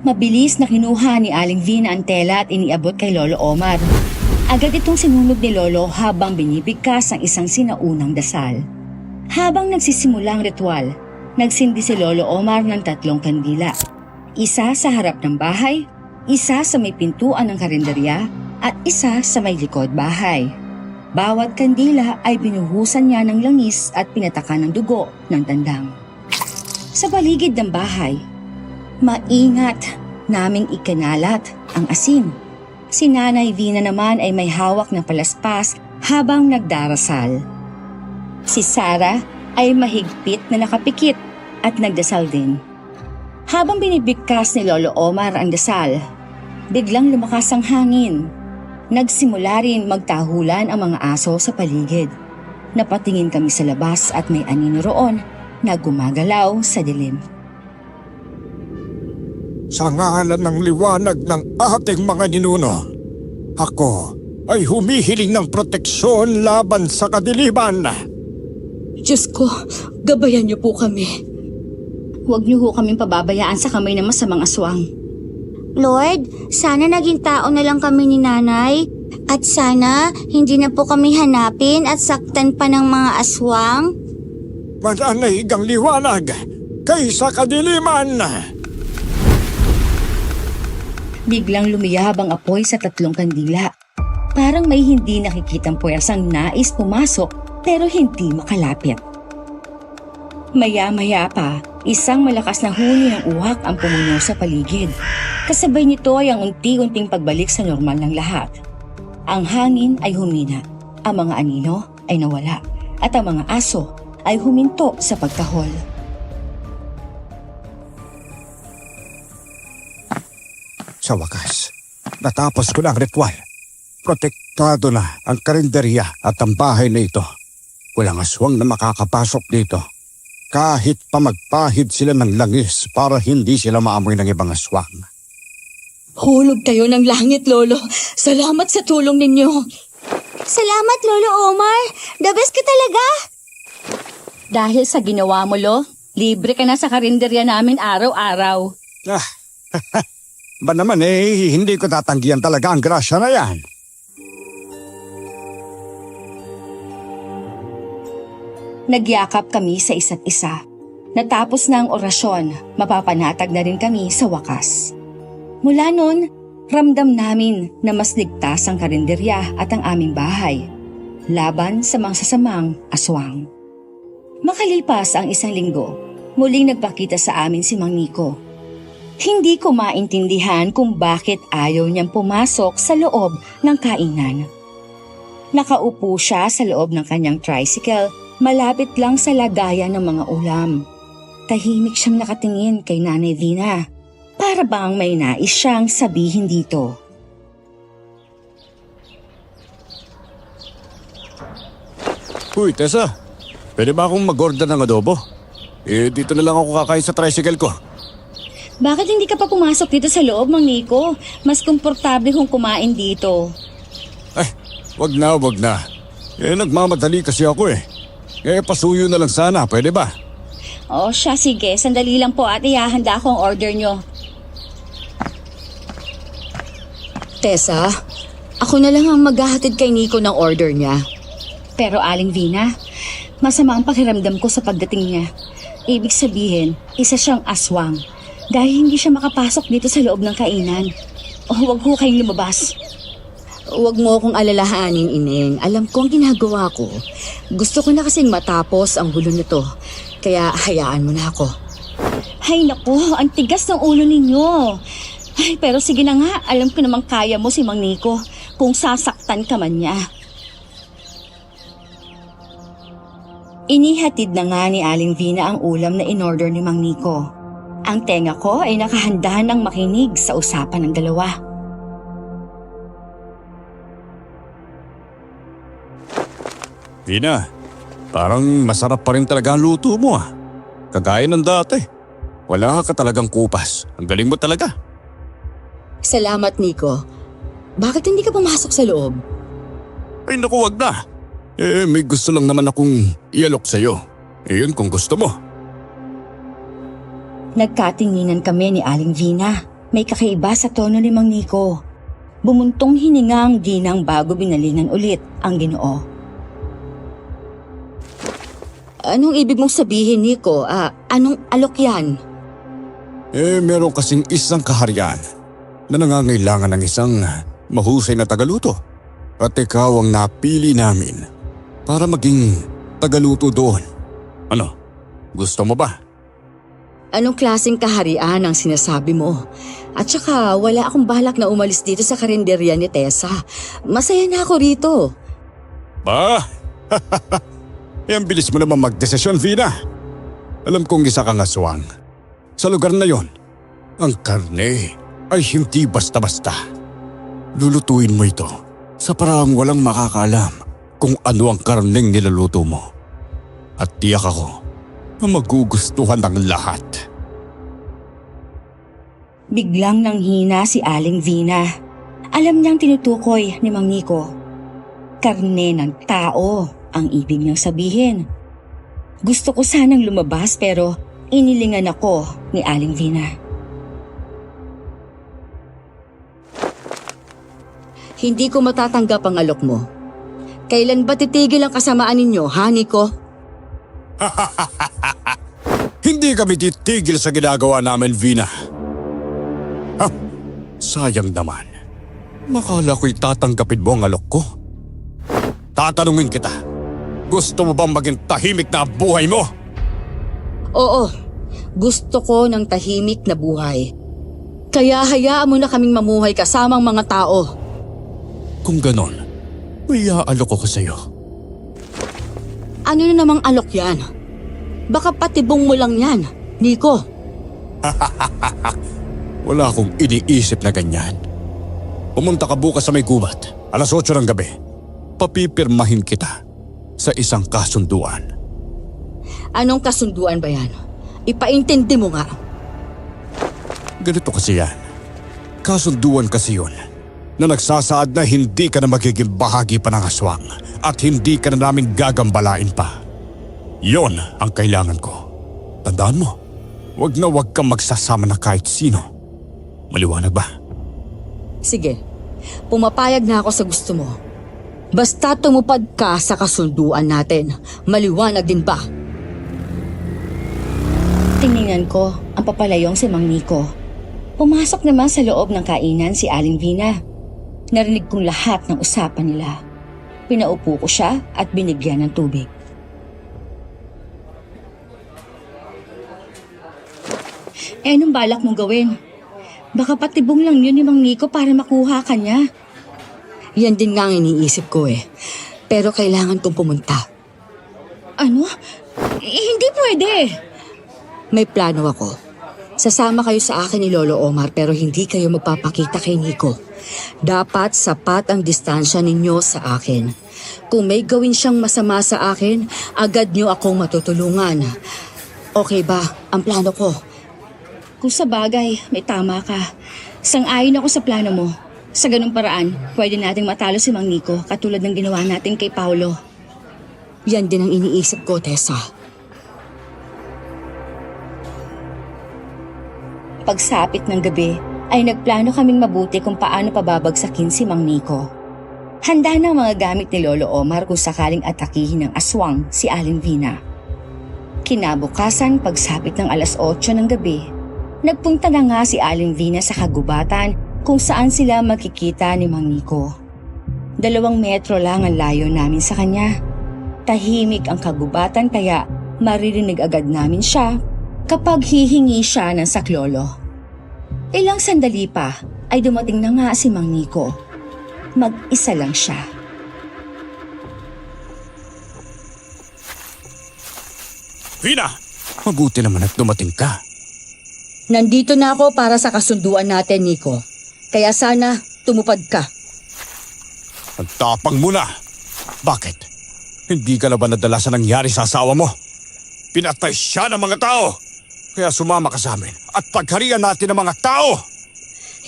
Mabilis na kinuha ni Aling Vina ang tela at iniabot kay Lolo Omar. Agad itong sinunog ni Lolo habang binibigkas ang isang sinaunang dasal. Habang nagsisimula ang ritual, nagsindi si Lolo Omar ng 3 kandila. Isa sa harap ng bahay, isa sa may pintuan ng karinderya, at isa sa may likod bahay. Bawat kandila ay binuhusan niya ng langis at pinatakan ng dugo ng tandang. Sa paligid ng bahay, maingat naming ikinalat ang asin. Si Nanay Vina naman ay may hawak na palaspas habang nagdarasal. Si Sara ay mahigpit na nakapikit at nagdasal din. Habang binibigkas ni Lolo Omar ang dasal, biglang lumakas ang hangin. Nagsimula rin magtahulan ang mga aso sa paligid. Napatingin kami sa labas at may anino roon na gumagalaw sa dilim. Sa ngalan ng liwanag ng ating mga ninuno, ako ay humihiling ng proteksyon laban sa kadiliman. Diyos ko, gabayan niyo po kami. Huwag niyo ho kaming pababayaan sa kamay ng masamang aswang. Lord, sana naging tao na lang kami ni Nanay. At sana hindi na po kami hanapin at saktan pa ng mga aswang. Mananaig ang liwanag kaysa kadiliman. Biglang lumiyab ang apoy sa 3 kandila. Parang may hindi nakikitang puwersang nais pumasok pero hindi makalapit. Maya-maya pa, isang malakas na huni ng uwak ang pumuno sa paligid. Kasabay nito ay ang unti-unting pagbalik sa normal ng lahat. Ang hangin ay humina, ang mga anino ay nawala, at ang mga aso ay huminto sa pagkahol. Sa wakas, natapos ko na ang ritual. Protektado na ang karinderya at ang bahay na ito. Walang aswang na makakapasok dito. Kahit pa magpahid sila ng langis para hindi sila maamoy ng ibang aswang. Hulog kayo ng langit, Lolo. Salamat sa tulong ninyo. Salamat, Lolo Omar. The best ka talaga. Dahil sa ginawa mo, Lo, libre ka na sa karinderya namin araw-araw. Ba naman hindi ko tatanggihan talaga ang grasya na yan. Nagyakap kami sa isa't isa. Natapos na ang orasyon, mapapanatag na rin kami sa wakas. Mula noon, ramdam namin na mas ligtas ang karinderya at ang aming bahay, laban sa mga sasamang aswang. Makalipas ang 1 linggo, muling nagpakita sa amin si Mang Nico. Hindi ko maintindihan kung bakit ayaw niyang pumasok sa loob ng kainan. Nakaupo siya sa loob ng kanyang tricycle, malapit lang sa lagayan ng mga ulam. Tahimik siyang nakatingin kay Nanay Vina. Para bang may nais siyang sabihin dito. Uy, Tessa, pwede ba akong mag-order ng adobo? Dito na lang ako kakain sa tricycle ko. Bakit hindi ka pa pumasok dito sa loob, Mang Nico? Mas komportable kung kumain dito. Wag na. Nagmamadali kasi ako pasuyo na lang sana, pwede ba? O siya, sige. Sandali lang po at ihahanda ko ang order nyo. Tessa, ako na lang ang maghahatid kay Nico ng order niya. Pero Aling Vina, masama ang pakiramdam ko sa pagdating niya. Ibig sabihin, isa siyang aswang. Dahil hindi siya makapasok dito sa loob ng kainan. Huwag ho kayong lumabas. Huwag mo akong alalahanin, Ineng. Alam ko ang ginagawa ko. Gusto ko na kasing matapos ang gulo nito. Kaya hayaan mo na ako. Ay naku, ang tigas ng ulo ninyo. Ay, pero sige na nga, alam ko namang kaya mo si Mang Nico kung sasaktan ka man niya. Inihatid na nga ni Aling Vina ang ulam na in-order ni Mang Nico. Ang tenga ko ay nakahanda ng makinig sa usapan ng dalawa. Vina, parang masarap pa rin talaga ang luto mo Kagaya ng dati. Wala ka talagang kupas. Ang galing mo talaga. Salamat, Nico. Bakit hindi ka pumasok sa loob? Ay naku, wag na. May gusto lang naman akong ialok sa'yo. Yun kung gusto mo. Nagkatinginan kami ni Aling Vina. May kakaiba sa tono ni Mang Nico. Bumuntong hiningang ginang bago binalingan ulit ang Ginoo. Anong ibig mong sabihin, Nico? Anong alok yan? Meron kasing isang kaharian na nangangailangan ng isang mahusay na tagaluto. At ikaw ang napili namin para maging tagaluto doon. Ano? Gusto mo ba? Anong klaseng kaharian ang sinasabi mo? At saka wala akong balak na umalis dito sa karinderya ni Tessa. Masaya na ako rito. Ba? Ang bilis mo naman magdesisyon, Vina. Alam kong isa kang aswang. Sa lugar na yon, ang karne ay hindi basta-basta. Lulutuin mo ito sa paraang walang makakaalam kung ano ang karneng nilaluto mo. At tiyak ako na magugustuhan ng lahat. Biglang nanghina si Aling Vina. Alam niyang tinutukoy ni Mang Nico. Karne ng tao ang ibig niyang sabihin. Gusto ko sanang lumabas pero Inilingan ako ni Aling Vina. Hindi ko matatanggap ang alok mo. Kailan ba titigil ang kasamaan ninyo, ha, Nico? Hindi kami titigil sa ginagawa namin, Vina. Ha? Sayang naman. Makala ko'y tatanggapin mo ang alok ko. Tatanungin kita, gusto mo bang maging tahimik na buhay mo? Oo, gusto ko ng tahimik na buhay. Kaya hayaan mo na kaming mamuhay kasamang mga tao. Kung ganon, may aalok ko sa'yo. Ano na namang alok yan? Baka patibong mo lang yan, Nico. Wala akong iniisip na ganyan. Pumunta ka bukas sa may gubat, 8:00 ng gabi. Papipirmahin kita sa isang kasunduan. Anong kasunduan ba yan? Ipaintindi mo nga. Ganito kasi yan. Kasunduan kasi yun na nagsasaad na hindi ka na magiging bahagi pa ng aswang at hindi ka na namin gagambalain pa. Yon ang kailangan ko. Tandaan mo, wag na wag kang magsasama na kahit sino. Maliwanag ba? Sige, pumapayag na ako sa gusto mo. Basta tumupad ka sa kasunduan natin. Maliwanag din ba? Tiningnan ko ang papalayong si Mang Nico. Pumasok naman sa loob ng kainan si Aling Vina. Narinig kong lahat ng usapan nila. Pinaupo ko siya at binigyan ng tubig. Anong balak mong gawin? Baka patibong lang yun ni Mang Nico para makuha ka niya. Yan din nga ang iniisip ko eh. Pero kailangan kong pumunta. Ano? Hindi pwede. May plano ako. Sasama kayo sa akin ni Lolo Omar pero hindi kayo magpapakita kay Nico. Dapat sapat ang distansya ninyo sa akin. Kung may gawin siyang masama sa akin, agad niyo akong matutulungan. Okay ba ang plano ko? Kung sa bagay, may tama ka. Sang-ayon ako sa plano mo. Sa ganung paraan, pwede nating matalo si Mang Nico katulad ng ginawa natin kay Paulo. Yan din ang iniisip ko, Tessa. Pagsapit ng gabi, ay nagplano kaming mabuti kung paano pababagsakin si Mang Nico. Handa na ang mga gamit ni Lolo Omar kung sakaling atakihin ng aswang si Aling Vina. Kinabukasan, pagsapit ng 8:00 ng gabi, nagpunta na nga si Aling Vina sa kagubatan kung saan sila magkikita ni Mang Nico. 2 metro lang ang layo namin sa kanya. Tahimik ang kagubatan kaya maririnig agad namin siya kapag hihingi siya ng saklolo. Ilang sandali pa ay dumating na nga si Mang Nico. Mag-isa lang siya. Vina! Mabuti naman at dumating ka. Nandito na ako para sa kasunduan natin, Nico. Kaya sana tumupad ka. Ang tapang mo na. Bakit? Hindi ka na ba nadala sa nangyari sa asawa mo? Pinatay siya ng mga tao. Kaya sumama ka sa amin at pagharian natin ang mga tao.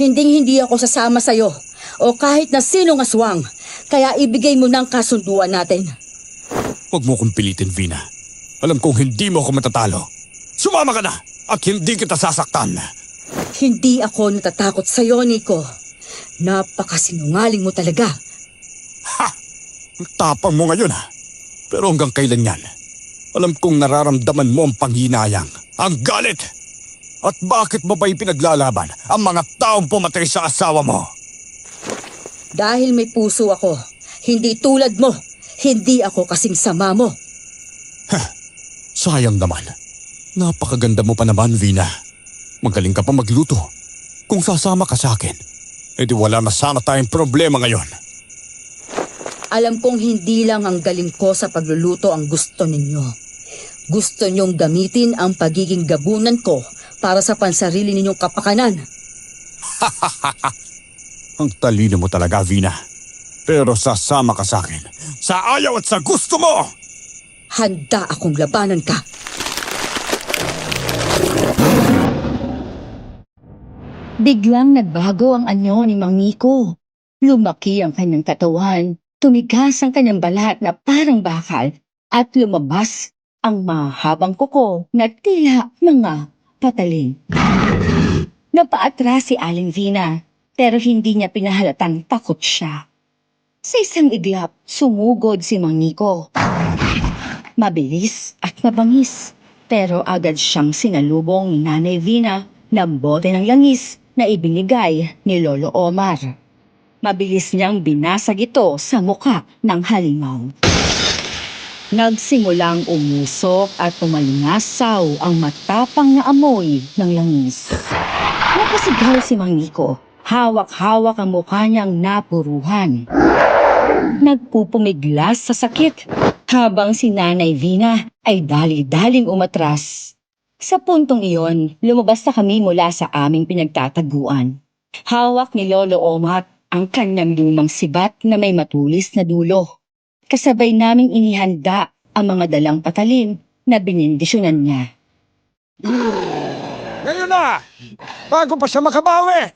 Hinding-hindi ako sasama sa'yo o kahit na sinong aswang. Kaya ibigay mo ng kasunduan natin. Huwag mo kong pilitin, Vina. Alam kong hindi mo ako matatalo. Sumama ka na at hindi kita sasaktan. Hindi ako natatakot sa'yo, Nico. Napakasinungaling mo talaga. Ha! Ang tapang mo ngayon ha. Pero hanggang kailan yan? Alam kong nararamdaman mo ang panghinayang, ang galit. At bakit mo ba ipinaglalaban ang mga taong pumatay sa asawa mo? Dahil may puso ako, hindi tulad mo. Hindi ako kasing sama mo. Sayang naman. Napakaganda mo pa naman, Vina. Magaling ka pa magluto. Kung sasama ka sa akin, edi wala na sana tayong problema ngayon. Alam kong hindi lang ang galing ko sa pagluluto ang gusto ninyo. Gusto niyong gamitin ang pagiging gabunan ko para sa pansarili ninyong kapakanan. Ang talino mo talaga, Vina. Pero sasama ka sa akin. Sa ayaw at sa gusto mo! Handa akong labanan ka. Biglang nagbago ang anyo ni Mang Nico. Lumaki ang kanyang katawan, tumigas ang kanyang balat na parang bakal, at lumabas ang mahabang kuko na tila mga patalim. Napaatras si Aling Vina, pero hindi niya pinahalatang takot siya. Sa isang iglap, sumugod si Mang Nico. Mabilis at mabangis, pero agad siyang sinalubong ni Nanay Vina ng bote ng langis na ibinigay ni Lolo Omar. Mabilis niyang binasag ito sa muka ng halimaw. Nagsimulang umusok at umalingasaw ang matapang na amoy ng langis. Napasigaw si Mang Nico. Hawak-hawak ang mukha niyang napuruhan. Nagpupumiglas sa sakit habang si Nanay Vina ay dali-daling umatras. Sa puntong iyon, lumabas na kami mula sa aming pinagtataguan. Hawak ni Lolo Omar ang kanyang lumang sibat na may matulis na dulo. Kasabay naming inihanda ang mga dalang patalim na binindisyonan niya. Ngayon na! Bago pa siya makabawi!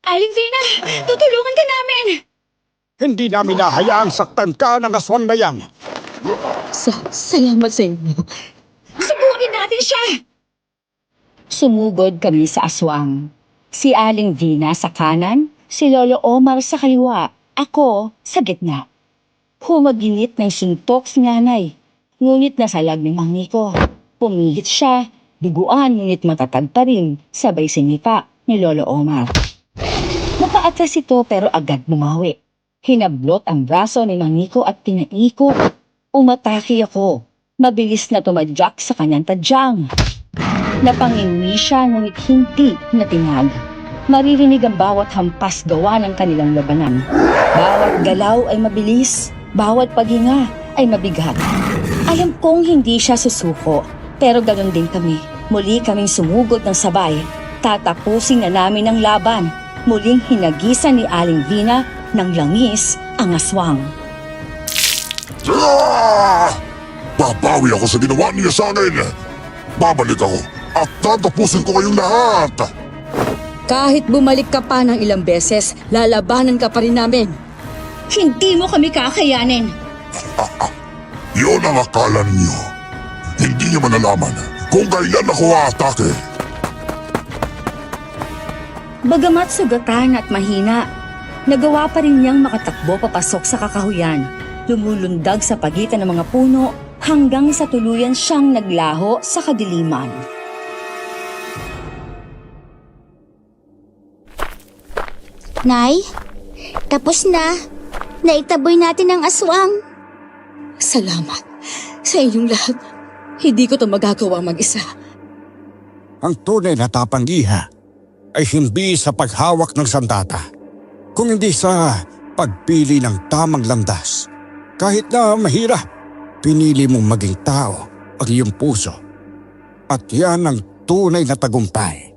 Aling Vina, tutulungan ka namin! Hindi namin nahayaang saktan ka ng aswang na yan. Salamat sa inyo. Subukin natin siya! Sumugod kami sa aswang. Si Aling Vina sa kanan, si Lolo Omar sa kaliwa, ako sa gitna. Humaginit ng suntok si nanay, ngunit nasalag ni Mang Nico. Pumihit siya, biguan ngunit matatag pa rin, sabay sinipa ni Lolo Omar. Napaatras ito pero agad bumawi. Hinablot ang braso ni Mang Nico at pinaikot. Umatake ako. Mabilis na tumadyak sa kanyang tadyang. Napangingi siya ngunit hindi natinag. Maririnig ang bawat hampas gawa ng kanilang labanan. Bawat galaw ay mabilis, bawat paghinga ay mabigat. Alam kong hindi siya susuko, pero ganun din kami. Muli kaming sumugod ng sabay. Tatapusin na namin ang laban. Muling hinagisan ni Aling Vina ng langis ang aswang. Babawi ako sa ginawa niya sa akin. Babalik ako at tatapusin ko kayong lahat. Kahit bumalik ka pa ng ilang beses, lalabanan ka pa rin namin. Hindi mo kami kakayanin. Yun ang akala ninyo. Hindi niyo manalaman kung kailan ako aatake. Bagamat sugatan at mahina, nagawa pa rin niyang makatakbo papasok sa kakahuyan. Lumulundag sa pagitan ng mga puno hanggang sa tuluyan siyang naglaho sa kadiliman. Nay, tapos na. Naitaboy natin ang aswang. Salamat sa inyong lahat. Hindi ko to magagawa mag-isa. Ang tunay na tapanggiha ay hindi sa paghawak ng sandata, kung hindi sa pagpili ng tamang landas. Kahit na mahirap, pinili mong maging tao ang iyong puso. At yan ang tunay na tagumpay.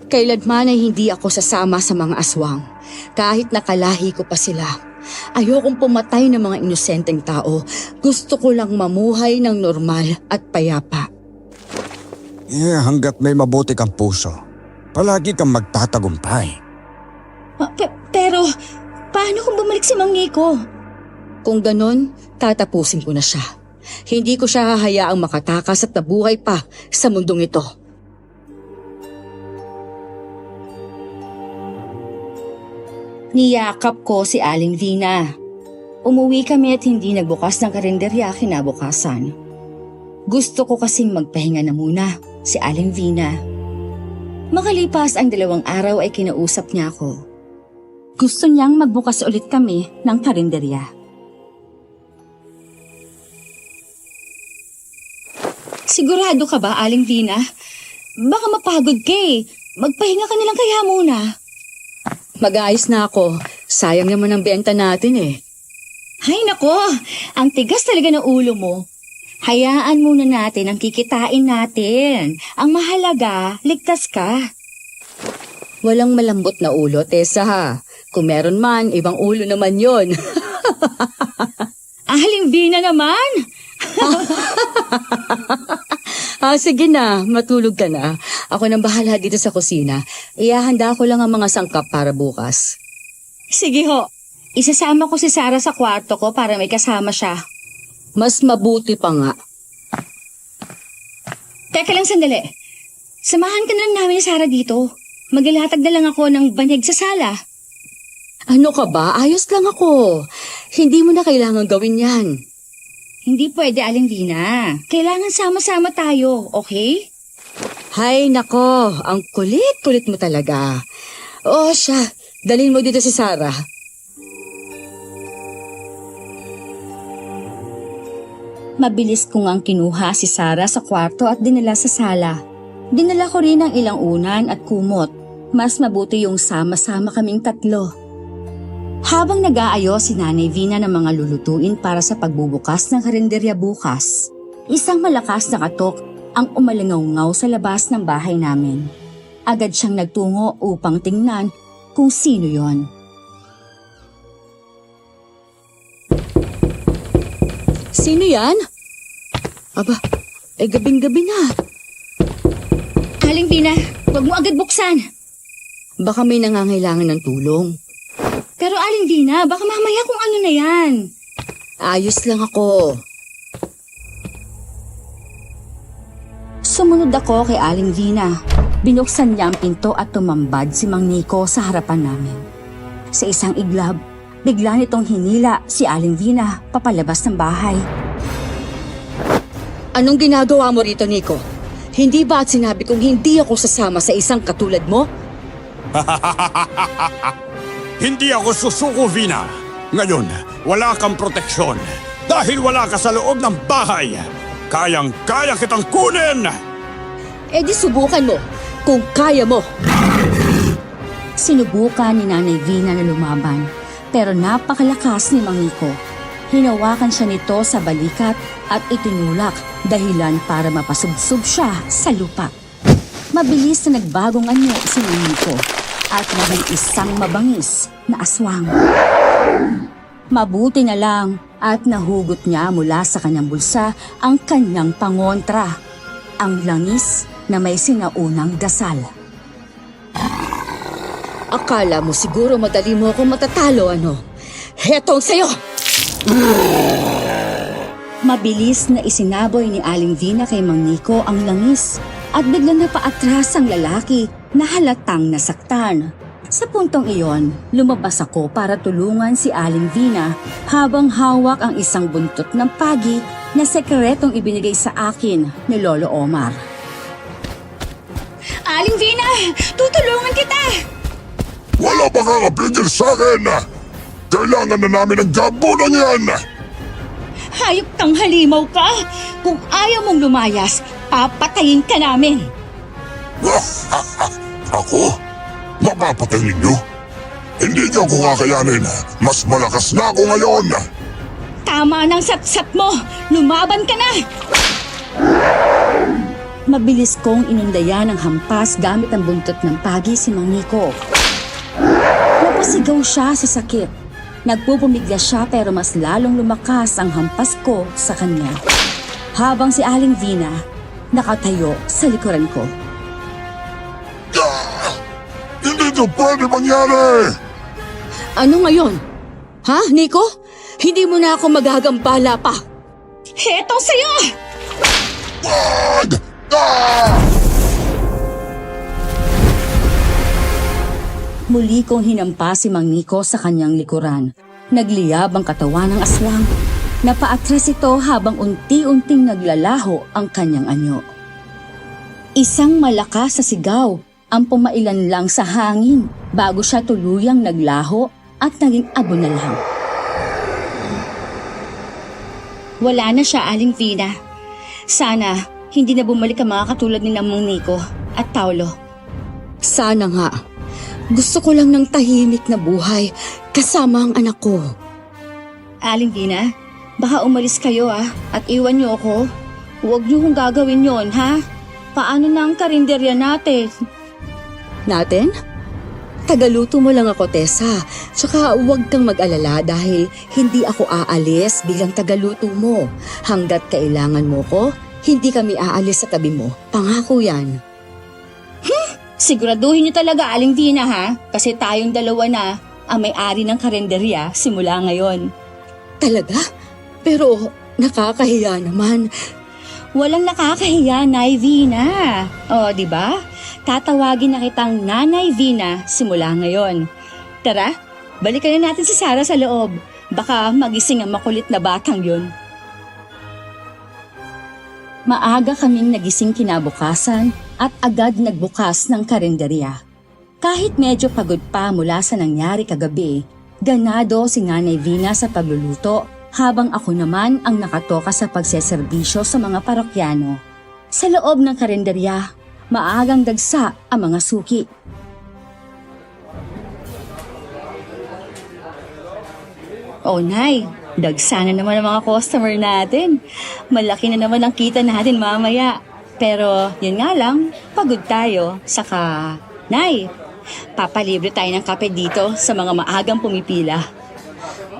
Kailanman ay hindi ako sasama sa mga aswang. Kahit nakalahi ko pa sila. Ayokong pumatay ng mga inosenteng tao. Gusto ko lang mamuhay ng normal at payapa. Hanggat may mabuti kang puso, palagi kang magtatagumpay. Pero, paano kung bumalik si Mang Nico? Kung ganon, tatapusin ko na siya. Hindi ko siya hahayaang makatakas at nabuhay pa sa mundong ito. Niyakap ko si Aling Vina. Umuwi kami at hindi nagbukas ng karinderya kinabukasan. Gusto ko kasing magpahinga na muna si Aling Vina. Makalipas ang 2 araw ay kinausap niya ako. Gusto niyang magbukas ulit kami ng karinderya. Sigurado ka ba, Aling Vina? Baka mapagod ka eh. Magpahinga ka na lang kaya muna. Mag-aayos na ako. Sayang naman ang benta natin eh. Ay nako, ang tigas talaga ng ulo mo. Hayaan muna natin ang kikitain natin. Ang mahalaga, ligtas ka. Walang malambot na ulo, Tessa ha. Kung meron man, ibang ulo naman yon. Aling Vina naman! Sige na, matulog ka na. Ako nang bahala dito sa kusina. Ihahanda ko lang ang mga sangkap para bukas. Sige ho, isasama ko si Sarah sa kwarto ko para may kasama siya. Mas mabuti pa nga. Teka lang sandali. Samahan ka na lang namin ni Sarah dito. Maglalatag na lang ako ng banyag sa sala. Ano ka ba? Ayos lang ako. Hindi mo na kailangan gawin yan. Hindi pwede, Aling Vina. Kailangan sama-sama tayo, okay? Hay nako, ang kulit-kulit mo talaga. O siya, dalhin mo dito si Sarah. Mabilis ko ngang kinuha si Sarah sa kwarto at dinala sa sala. Dinala ko rin ang ilang unan at kumot. Mas mabuti yung sama-sama kaming tatlo. Habang nag-aayos si Nanay Vina ng mga lulutuin para sa pagbubukas ng karinderya bukas, isang malakas na katok ang umalingaw-ngaw sa labas ng bahay namin. Agad siyang nagtungo upang tingnan kung sino yon. Sino yan? Aba, gabing-gabi na. Aling Vina, huwag mo agad buksan. Baka may nangangailangan ng tulong. Pero Aling Vina, baka mamaya kung ano na yan. Ayos lang ako. Sumunod ako kay Aling Vina. Binuksan niya ang pinto at tumambad si Mang Nico sa harapan namin. Sa isang iglab, bigla nitong hinila si Aling Vina papalabas ng bahay. Anong ginagawa mo rito, Nico? Hindi ba at sinabi kong hindi ako sasama sa isang katulad mo? Hindi ako susuko, Vina. Ngayon, wala kang proteksyon. Dahil wala ka sa loob ng bahay. Kayang-kaya kitang kunin! Eh di subukan mo, kung kaya mo. Sinubukan ni Nanay Vina na lumaban, pero napakalakas ni Mang Nico. Hinawakan siya nito sa balikat at itinulak dahilan para mapasubsob siya sa lupa. Mabilis na nagbagong anyo si Mang Nico at naging isang mabangis na aswang. Mabuti na lang at nahugot niya mula sa kanyang bulsa ang kanyang pangontra, ang langis na may sinaunang dasal. Akala mo siguro madali mo akong matatalo, ano? Hetong sa'yo! Mabilis na isinaboy ni Aling Vina kay Mang Nico ang langis at bigla na paatras ang lalaki na halatang nasaktan. Sa puntong iyon, lumabas ako para tulungan si Aling Vina habang hawak ang isang buntot ng pagi na sekretong ibinigay sa akin ni Lolo Omar. Aling Vina! Tutulungan kita! Wala pa kang kapigil sa akin! Kailangan na namin ng gabunan yan! Hayop kang halimaw ka! Kung ayaw mong lumayas, papatayin ka namin! Ako? Mapapatay ninyo? Hindi niyo ako kakayanin. Mas malakas na ako ngayon! Tama ng satsat mo! Lumaban ka na! Mabilis kong inundayan ng hampas gamit ang buntot ng pagi si Mang Nico. Napasigaw siya sa sakit. Nagpupumigla siya pero mas lalong lumakas ang hampas ko sa kanya. Habang si Aling Vina nakatayo sa likuran ko. Hindi ito pwede mangyari! Ano ngayon? Ha, Nico? Hindi mo na ako magagambala pa. Hetong sa'yo! Wag! Ah! Muli kong hinampas si Mang Nico sa kanyang likuran. Nagliyab ang katawan ng aswang. Napaatras ito habang unti-unting naglalaho ang kanyang anyo. Isang malakas na sigaw ang pumailan lang sa hangin bago siya tuluyang naglaho at naging abo na lang. Wala na siya, Aling Vina. Sana hindi na bumalik ang mga katulad ni Mang Nico at Paulo. Sana nga. Gusto ko lang ng tahimik na buhay kasama ang anak ko. Aling Vina, baka umalis kayo at iwan niyo ako. Huwag niyo kong gagawin yon, ha? Paano na ang karinderya natin? Natin? Tagaluto mo lang ako, Tessa. Tsaka huwag kang mag-alala dahil hindi ako aalis bilang tagaluto mo. Hanggat kailangan mo ko, hindi kami aalis sa tabi mo. Pangako yan. Siguraduhin niyo talaga, Aling Vina, ha? Kasi tayong dalawa na ang may-ari ng karinderya simula ngayon. Talaga? Pero Nakakahiya naman. Walang nakakahiya, Nay Vina. O, di ba? Tatawagin na kitang Nanay Vina simula ngayon. Tara, balikan na natin si Sarah sa loob. Baka magising ang makulit na batang yun. Maaga kaming nagising kinabukasan at agad nagbukas ng karinderya. Kahit medyo pagod pa mula sa nangyari kagabi, ganado si Nanay Vina sa pagluluto habang ako naman ang nakatoka sa pagseserbisyo sa mga parokyano. Sa loob ng karinderya, maagang dagsa ang mga suki. Oh, Nay, dagsa na naman ang mga customer natin. Malaki na naman ang kita natin mamaya. Pero yun nga lang, pagod tayo. Saka, Nay, papalibre tayo ng kape dito sa mga maagang pumipila.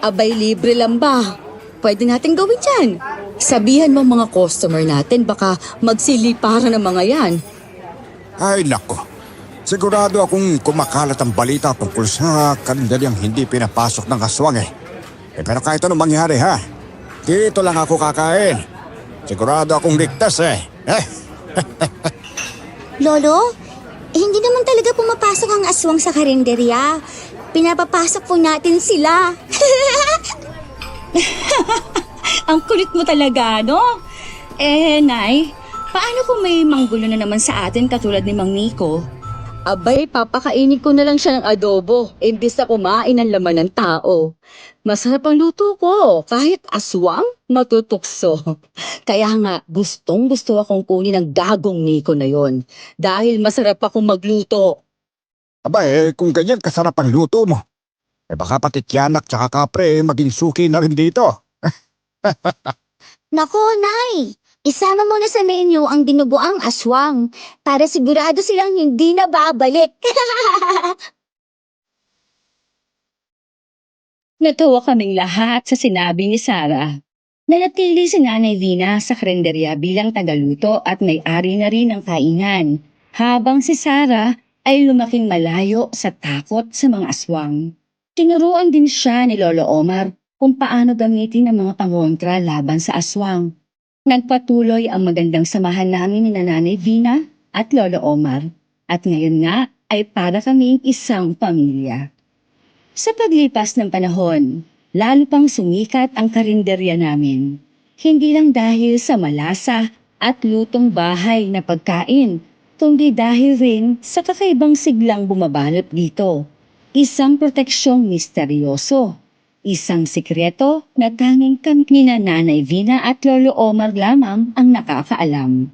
Abay, libre lang ba? Pwede natin gawin yan. Sabihan mo mga customer natin, baka magsiliparan ng mga yan. Ay nako, sigurado akong kumakalat ang balita tungkol sa kalendaryang hindi pinapasok ng aswang eh. Pero kahit anong mangyari ha, dito lang ako kakain. Sigurado akong ligtas eh. Lolo, hindi naman talaga pumapasok ang aswang sa karinderya. Pinapapasok po natin sila. Ang kulit mo talaga, no? Nay, paano kung may manggulo na naman sa atin katulad ni Mang Nico? Abay, papakainin ko na lang siya ng adobo, imbis na kumain ng laman ng tao. Masarap ang luto ko, kahit aswang, matutukso. Kaya nga, gustong gusto akong kunin ang gagong Nico na yon. Dahil masarap akong magluto. Aba kung ganyan kasarap ang luto mo, baka pati tiyanak tsaka kapre maging suki na rin dito. Nako, Nay! Isama mo na sa menu ang dinuguang aswang para sigurado silang hindi na babalik. Natuwa kaming lahat sa sinabi ni Sarah. Nanatili si Nanay Vina sa karinderya bilang tagaluto at may-ari na rin ng kainan, habang si Sarah ay lumaking malayo sa takot sa mga aswang. Tinuruan din siya ni Lolo Omar kung paano gamitin ang mga pangontra laban sa aswang. Nagpatuloy ang magandang samahan namin ni Nanay Vina at Lolo Omar, at ngayon nga ay para kaming isang pamilya. Sa paglipas ng panahon, lalo pang sumikat ang karinderya namin. Hindi lang dahil sa malasa at lutong bahay na pagkain, kundi dahil rin sa kakaibang siglang bumabalot dito. Isang proteksyong misteryoso. Isang sikreto na tanging kami ni Nanay Vina at Lolo Omar lamang ang nakakaalam.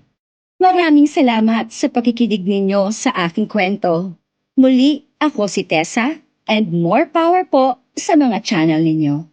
Maraming salamat sa pakikinig ninyo sa aking kwento. Muli, ako si Tessa, and more power po sa mga channel ninyo.